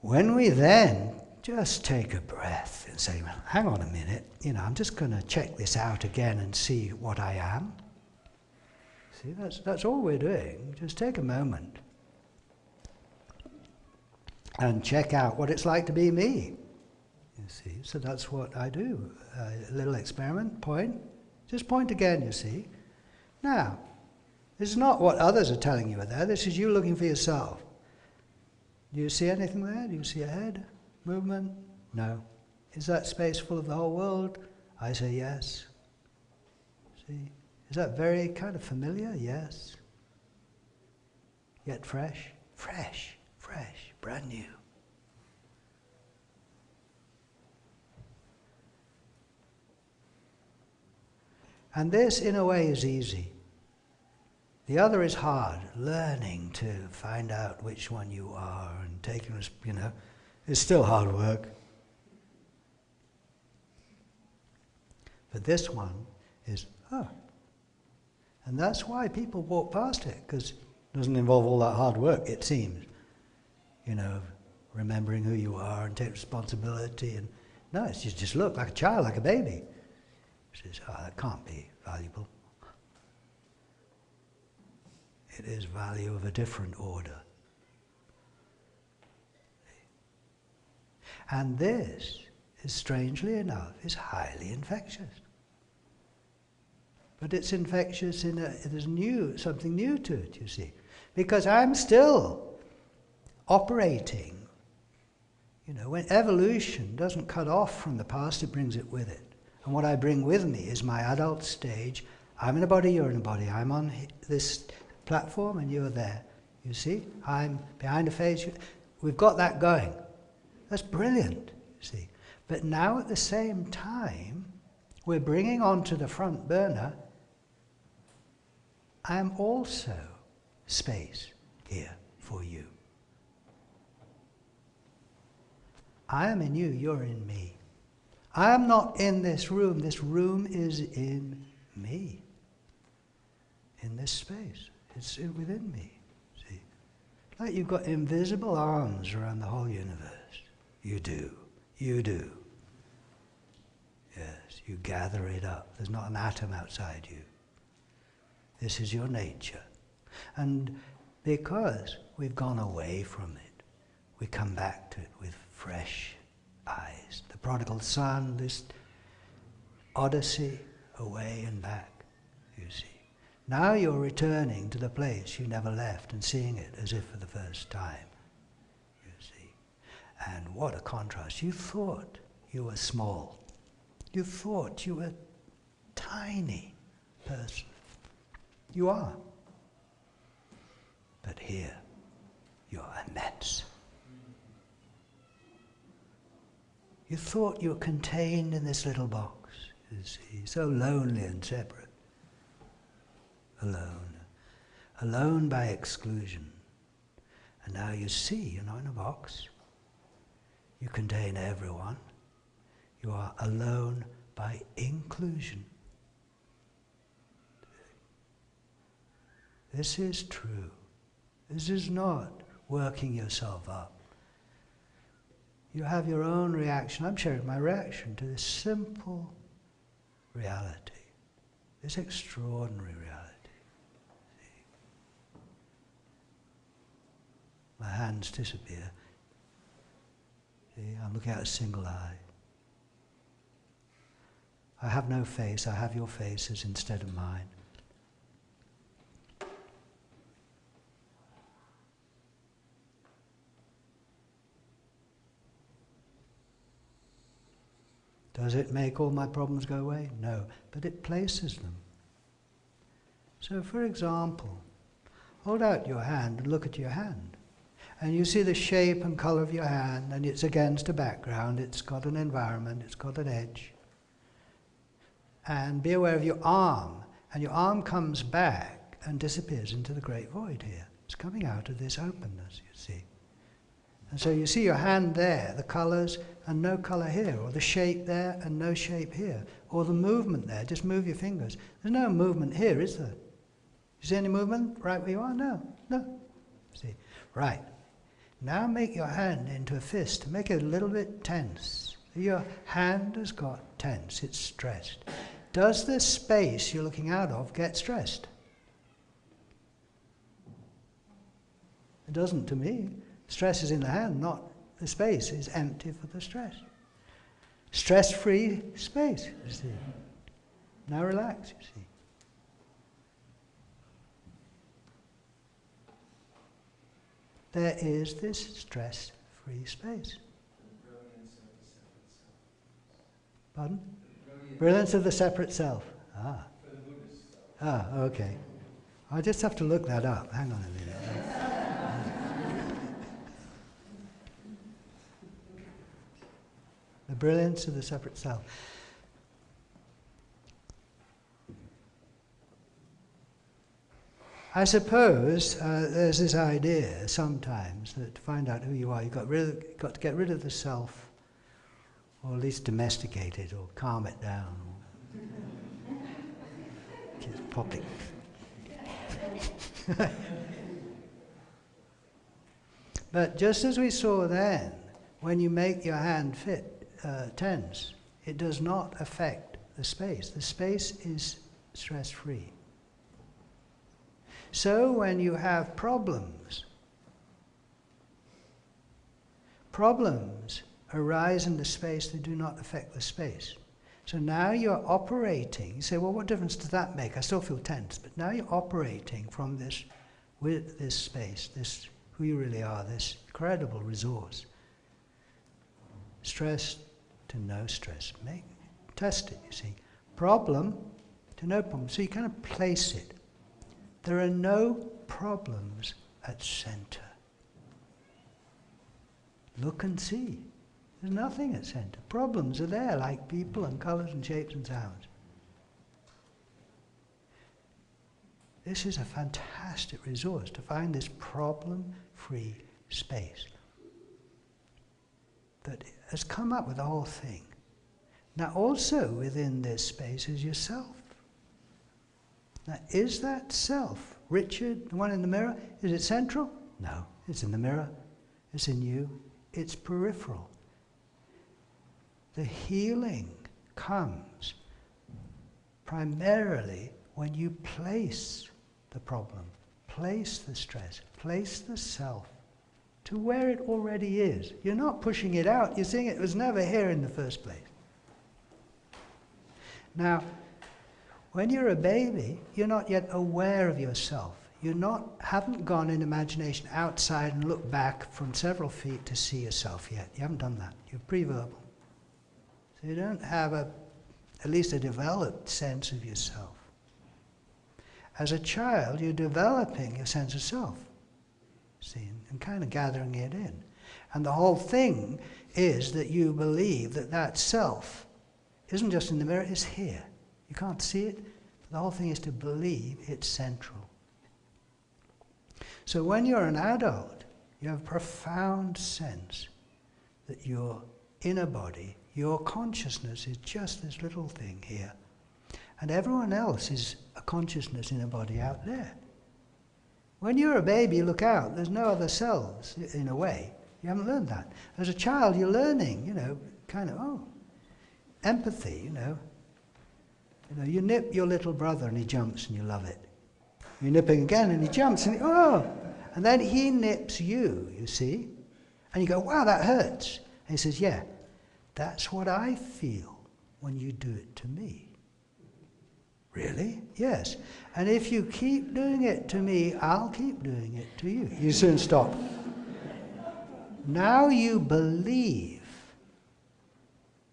When we then just take a breath and say, well, hang on a minute, I'm just going to check this out again and see what I am. See, that's all we're doing. Just take a moment and check out what it's like to be me. You see, so that's what I do. A little experiment, point. Just point again, you see. Now, this is not what others are telling you are there. This is you looking for yourself. Do you see anything there? Do you see a head? Movement? No. Is that space full of the whole world? I say yes. See? Is that very kind of familiar? Yes. Yet fresh? Fresh, brand new. And this, in a way, is easy. The other is hard, learning to find out which one you are and taking, it's still hard work. But this one is, And that's why people walk past it, because it doesn't involve all that hard work, it seems. Remembering who you are and take responsibility. And no, it's just look like a child, like a baby. Says, that can't be valuable. it is value of a different order. And this is, strangely enough, is highly infectious. But it's infectious there's something new to it, you see. Because I'm still operating. You know, when evolution doesn't cut off from the past, it brings it with it. And what I bring with me is my adult stage. I'm in a body, you're in a body. I'm on this platform and you're there. You see? I'm behind a face. We've got that going. That's brilliant, you see. But now at the same time, we're bringing onto the front burner, I am also space here for you. I am in you, you're in me. I am not in this room is in me. In this space, it's within me, see. Like you've got invisible arms around the whole universe. You do. Yes, you gather it up. There's not an atom outside you. This is your nature. And because we've gone away from it, we come back to it with fresh eyes. The prodigal son, this odyssey, away and back, you see. Now you're returning to the place you never left and seeing it as if for the first time, you see. And what a contrast. You thought you were small. You thought you were a tiny person. You are. But here, you're immense. You thought you were contained in this little box, you see, so lonely and separate. Alone. Alone by exclusion. And now you see you're not in a box. You contain everyone. You are alone by inclusion. This is true. This is not working yourself up. You have your own reaction. I'm sharing my reaction to this simple reality, this extraordinary reality. See? My hands disappear. See? I'm looking at a single eye. I have no face. I have your faces instead of mine. Does it make all my problems go away? No, but it places them. So for example, hold out your hand and look at your hand. And you see the shape and color of your hand, and it's against a background, it's got an environment, it's got an edge. And be aware of your arm, and your arm comes back and disappears into the great void here. It's coming out of this openness, you see. And so you see your hand there, the colors, and no color here, or the shape there and no shape here, or the movement there, just move your fingers. There's no movement here, is there? You see any movement right where you are? No. See, right. Now make your hand into a fist, make it a little bit tense. Your hand has got tense, it's stressed. Does the space you're looking out of get stressed? It doesn't to me. Stress is in the hand, not the space is empty for the stress. Stress-free space, you see. Now relax, you see. There is this stress-free space. Pardon? Brilliance of the separate self. Okay. I just have to look that up. Hang on a minute. The brilliance of the separate self. I suppose there's this idea sometimes that to find out who you are, you've got to get rid of the self, or at least domesticate it, or calm it down. It's popping. But just as we saw then, when you make your hand tense, it does not affect the space. The space is stress-free. So when you have problems arise in the space, they do not affect the space. So now you're operating, you say, well, what difference does that make? I still feel tense, but now you're operating from this, with this space, this, who you really are, this incredible resource. Stress to no stress. Test it, you see. Problem to no problem. So you kind of place it. There are no problems at center. Look and see. There's nothing at center. Problems are there, like people and colors and shapes and sounds. This is a fantastic resource to find this problem-free space that has come up with the whole thing. Now also within this space is yourself. Now is that self, Richard, the one in the mirror, is it central? No, it's in the mirror, it's in you, it's peripheral. The healing comes primarily when you place the problem, place the stress, place the self to where it already is. You're not pushing it out, you're seeing it was never here in the first place. Now, when you're a baby, you're not yet aware of yourself. Haven't gone in imagination outside and looked back from several feet to see yourself yet. You haven't done that. You're pre-verbal. So you don't have at least a developed sense of yourself. As a child, you're developing your sense of self, see, and kind of gathering it in. And the whole thing is that you believe that that self isn't just in the mirror, it's here. You can't see it. The whole thing is to believe it's central. So when you're an adult, you have a profound sense that your inner body, your consciousness is just this little thing here. And everyone else is a consciousness in a body out there. When you're a baby, you look out, there's no other selves, in a way. You haven't learned that. As a child, you're learning, empathy, you nip your little brother and he jumps and you love it. You nip him again and he jumps and and then he nips you, you see. And you go, wow, that hurts. And he says, yeah, that's what I feel when you do it to me. Really? Yes. And if you keep doing it to me, I'll keep doing it to you. You soon stop. Now you believe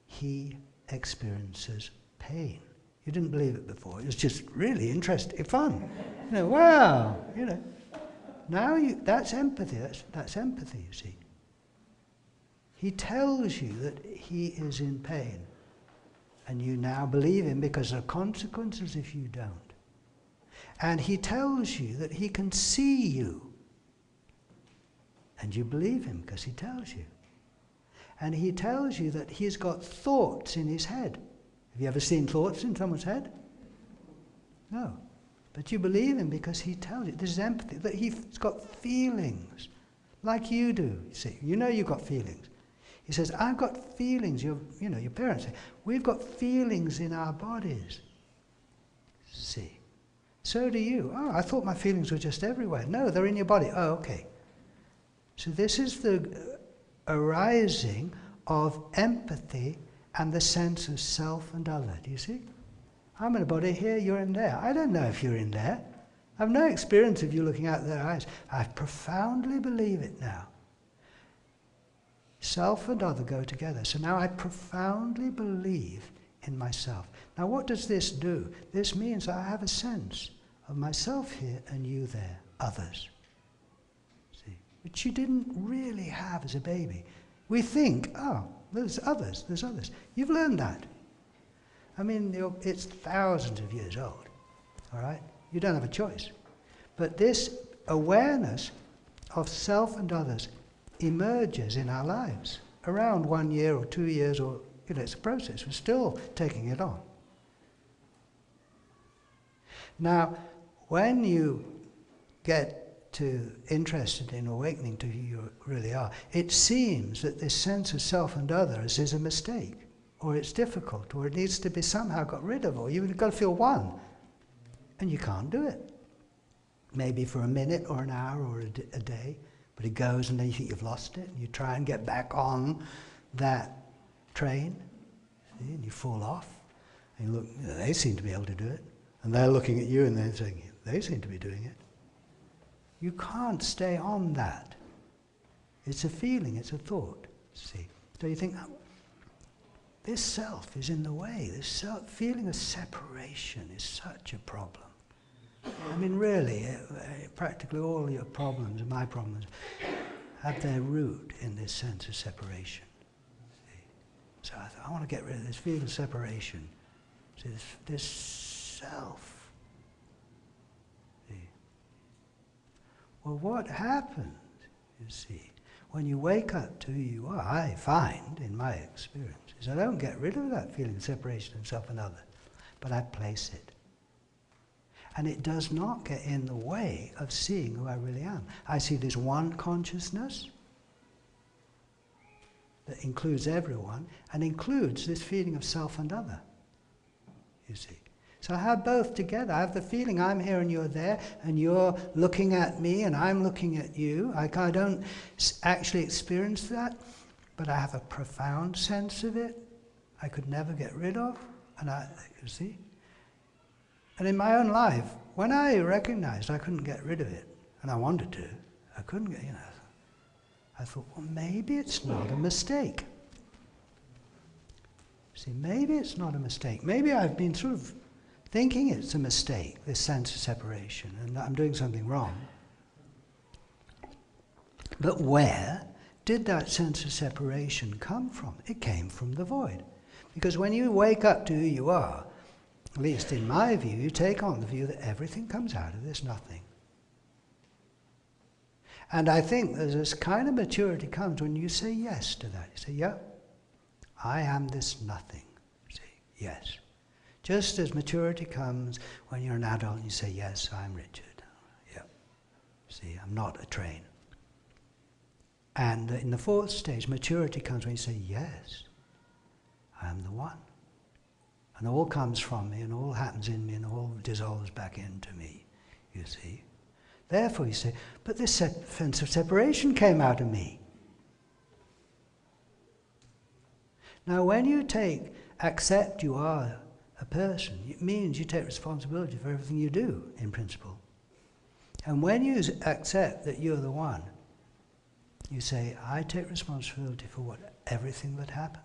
he experiences pain. You didn't believe it before. It was just really interesting, fun. Wow. Now that's empathy. That's empathy, you see. He tells you that he is in pain. And you now believe him because there are consequences if you don't. And he tells you that he can see you. And you believe him because he tells you. And he tells you that he's got thoughts in his head. Have you ever seen thoughts in someone's head? No. But you believe him because he tells you. This is empathy, that he's got feelings like you do. You see, you've got feelings. He says, I've got feelings. Your parents say, we've got feelings in our bodies. See. So do you. Oh, I thought my feelings were just everywhere. No, they're in your body. Oh, okay. So this is the arising of empathy and the sense of self and other. Do you see? I'm in a body here, you're in there. I don't know if you're in there. I have no experience of you looking out their eyes. I profoundly believe it now. Self and other go together. So now I profoundly believe in myself. Now what does this do? This means I have a sense of myself here and you there, others. See? Which you didn't really have as a baby. We think, there's others. You've learned that. I mean, it's thousands of years old, all right? You don't have a choice. But this awareness of self and others emerges in our lives around 1 year or 2 years, or it's a process. We're still taking it on. Now, when you get interested in awakening to who you really are, it seems that this sense of self and others is a mistake, or it's difficult, or it needs to be somehow got rid of, or you've got to feel one, and you can't do it. maybe for a minute or an hour or a day, but it goes and then you think you've lost it, and you try and get back on that train, see, and you fall off, and you look, they seem to be able to do it, and they're looking at you and they're saying, they seem to be doing it. You can't stay on that. It's a feeling, it's a thought, see. So you think, oh, this self is in the way, this feeling of separation is such a problem. I mean, really, practically all your problems, my problems, have their root in this sense of separation. See? So I thought, I want to get rid of this feeling of separation. See, this self. See? Well, what happens, you see, when you wake up to who you are, I find, in my experience, is I don't get rid of that feeling of separation of self and other, but I place it. And it does not get in the way of seeing who I really am. I see this one consciousness that includes everyone and includes this feeling of self and other, you see. So I have both together. I have the feeling I'm here and you're there, and you're looking at me and I'm looking at you. I don't actually experience that, but I have a profound sense of it I could never get rid of, and you see. And in my own life, when I recognized I couldn't get rid of it, and I wanted to, I couldn't get, I thought, well, maybe it's not a mistake. See, maybe it's not a mistake. Maybe I've been sort of thinking it's a mistake, this sense of separation, and I'm doing something wrong. But where did that sense of separation come from? It came from the void. Because when you wake up to who you are, at least in my view, you take on the view that everything comes out of this nothing. And I think there's this kind of maturity comes when you say yes to that. You say, yeah, I am this nothing. See, yes. Just as maturity comes when you're an adult and you say, yes, I'm Richard. Yeah. See, I'm not a train. And in the fourth stage, maturity comes when you say, yes, I am the one. And all comes from me, and all happens in me, and all dissolves back into me, you see. Therefore you say, but this sense of separation came out of me. Now when you accept you are a person, it means you take responsibility for everything you do, in principle. And when you accept that you're the one, you say, I take responsibility for everything that happens.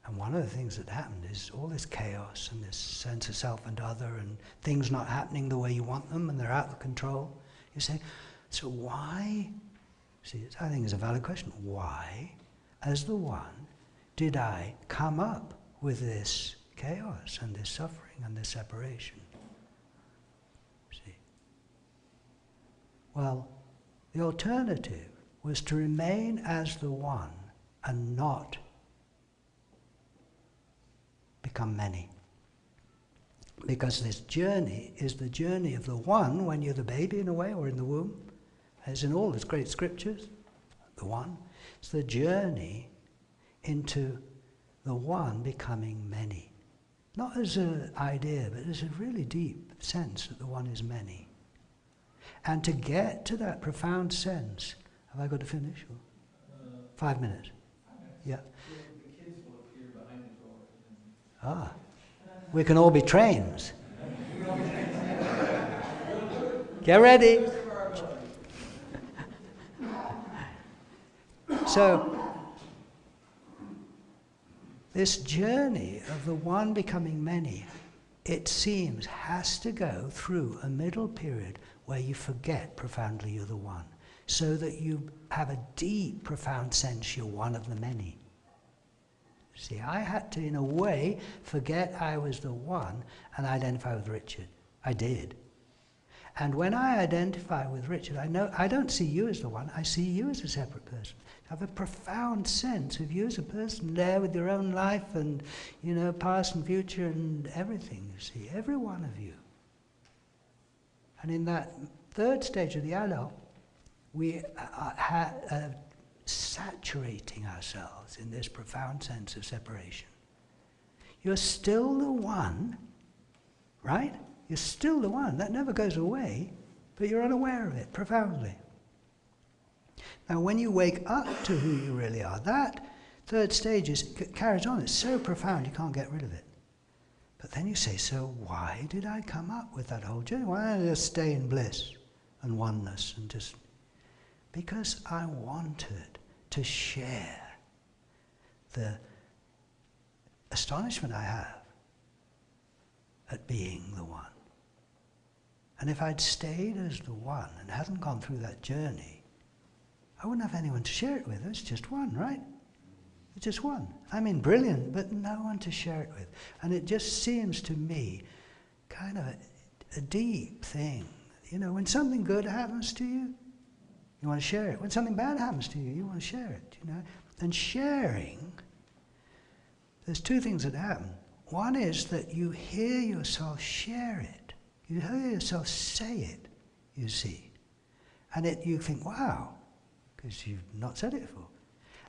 And one of the things that happened is all this chaos and this sense of self and other and things not happening the way you want them and they're out of control. You say, so why, see, I think it's a valid question, why, as the one, did I come up with this chaos and this suffering and this separation? See? Well, the alternative was to remain as the one and not become many. Because this journey is the journey of the one when you're the baby in a way, or in the womb, as in all these great scriptures, the one. It's the journey into the one becoming many. Not as an idea, but as a really deep sense that the one is many. And to get to that profound sense, have I got to finish? 5 minutes? Yeah. Ah, we can all be trains. Get ready. So, this journey of the one becoming many, it seems, has to go through a middle period where you forget profoundly you're the one, so that you have a deep, profound sense you're one of the many. See, I had to, in a way, forget I was the one and identify with Richard. I did. And when I identify with Richard, I don't see you as the one, I see you as a separate person. I have a profound sense of you as a person there with your own life and, past and future and everything, you see, every one of you. And in that third stage of the adult, we are saturating ourselves in this profound sense of separation. You're still the one, right? You're still the one. That never goes away, but you're unaware of it profoundly. Now, when you wake up to who you really are, that third stage carries on. It's so profound, you can't get rid of it. But then you say, so why did I come up with that whole journey? Why did I just stay in bliss and oneness and just... Because I wanted to share the astonishment I have at being the one. And if I'd stayed as the one and hadn't gone through that journey, I wouldn't have anyone to share it with. It's just one, right? It's just one. I mean, brilliant, but no one to share it with. And it just seems to me kind of a deep thing. You know, when something good happens to you, you want to share it. When something bad happens to you, you want to share it, you know. And sharing, there's two things that happen. One is that you hear yourself share it. You hear yourself say it, you see. And you think, wow, because you've not said it before.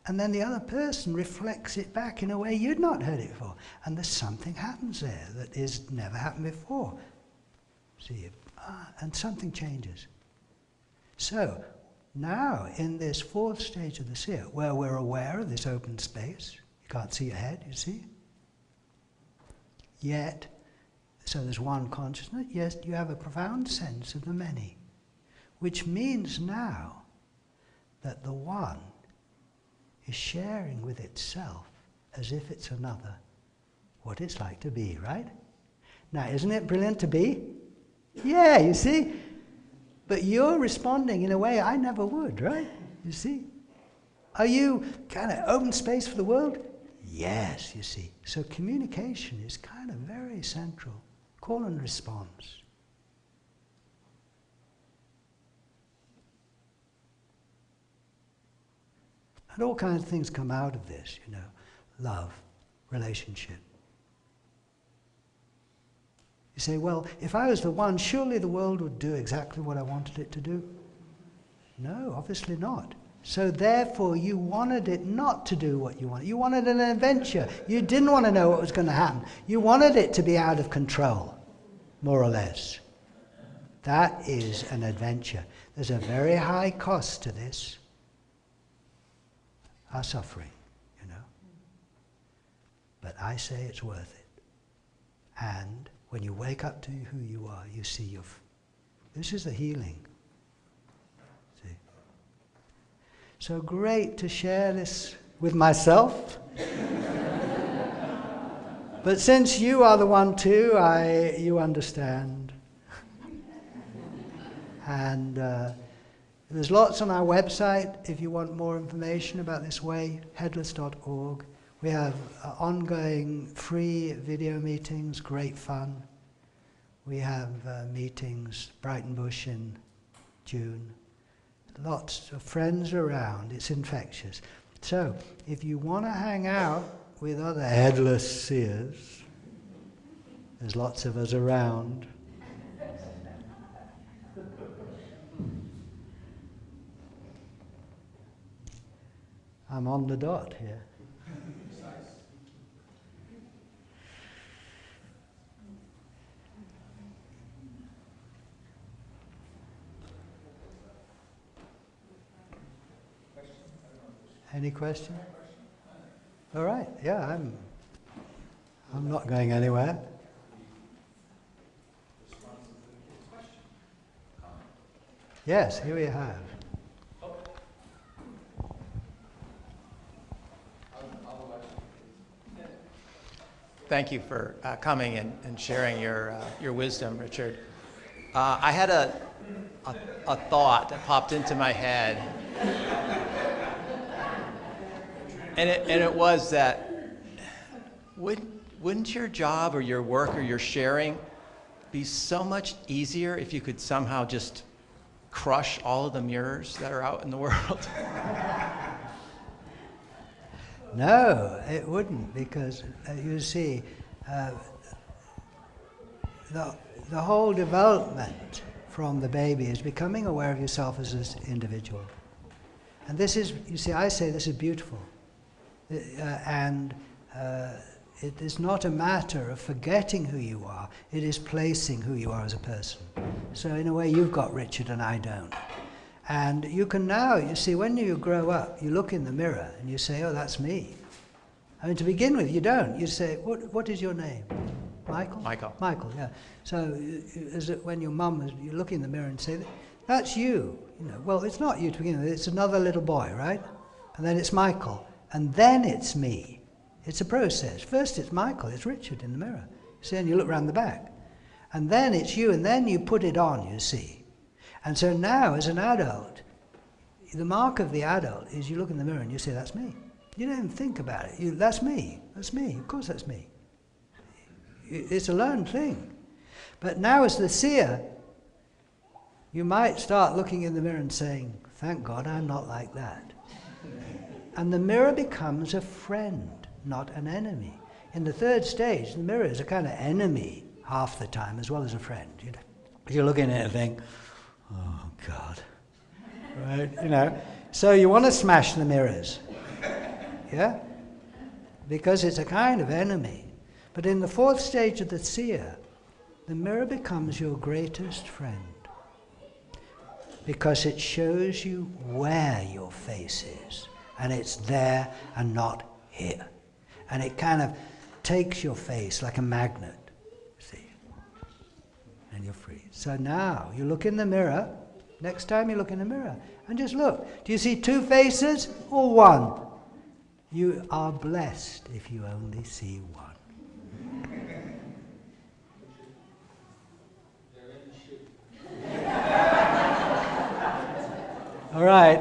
And then the other person reflects it back in a way you'd not heard it before. And there's something happens there that is never happened before. See, and something changes. So, now in this fourth stage of the seer, where we're aware of this open space, you can't see ahead, you see? Yet, so there's one consciousness, yes, you have a profound sense of the many. Which means now that the one is sharing with itself as if it's another what it's like to be, right? Now, isn't it brilliant to be? Yeah, you see? But you're responding in a way I never would, right? You see? Are you kind of open space for the world? Yes, you see. So communication is kind of very central. Call and response. And all kinds of things come out of this, you know. Love, relationship. You say, well, if I was the one, surely the world would do exactly what I wanted it to do. No, obviously not. So therefore you wanted it not to do what you wanted. You wanted an adventure. You didn't want to know what was going to happen. You wanted it to be out of control, more or less. That is an adventure. There's a very high cost to this. Our suffering, you know. But I say it's worth it. And when you wake up to who you are, you see this is the healing. See? So great to share this with myself. But since you are the one too, you understand. And there's lots on our website if you want more information about this way, headless.org. We have ongoing free video meetings, great fun. We have meetings, Brighton Bush in June. Lots of friends around, it's infectious. So, if you want to hang out with other headless seers, there's lots of us around. I'm on the dot here. Any question? All right, yeah, I'm not going anywhere. Yes, here we have. Thank you for coming and sharing your wisdom, Richard. I had a thought that popped into my head, and it was that wouldn't your job or your work or your sharing be so much easier if you could somehow just crush all of the mirrors that are out in the world? No, it wouldn't, because you see, the whole development from the baby is becoming aware of yourself as this individual. And this is, you see, I say this is beautiful. And It is not a matter of forgetting who you are, it is placing who you are as a person. So in a way you've got Richard and I don't. And you can now, you see, when you grow up, you look in the mirror and you say, oh, that's me. I mean, to begin with, you don't. You say, what is your name? Michael? Michael. Michael, yeah. So is it when your mum, you look in the mirror and say, that's you. You know, well, it's not you to begin with, it's another little boy, right? And then it's Michael. And then it's me. It's a process. First it's Michael, it's Richard in the mirror. See, and you look round the back. And then it's you, and then you put it on, you see. And so now, as an adult, the mark of the adult is you look in the mirror and you say, that's me. You don't even think about it. That's me. That's me. Of course that's me. It's a learned thing. But now as the seer, you might start looking in the mirror and saying, thank God I'm not like that. And the mirror becomes a friend, not an enemy. In the third stage, the mirror is a kind of enemy half the time as well as a friend. You know, you're looking at it and think, oh God, right? You know, so you want to smash the mirrors, yeah, because it's a kind of enemy. But in the fourth stage of the seer, the mirror becomes your greatest friend because it shows you where your face is, and it's there and not here. And it kind of takes your face like a magnet, see, and you're free. So now you look in the mirror, next time you look in the mirror, and just look. Do you see two faces or one? You are blessed if you only see one. All right.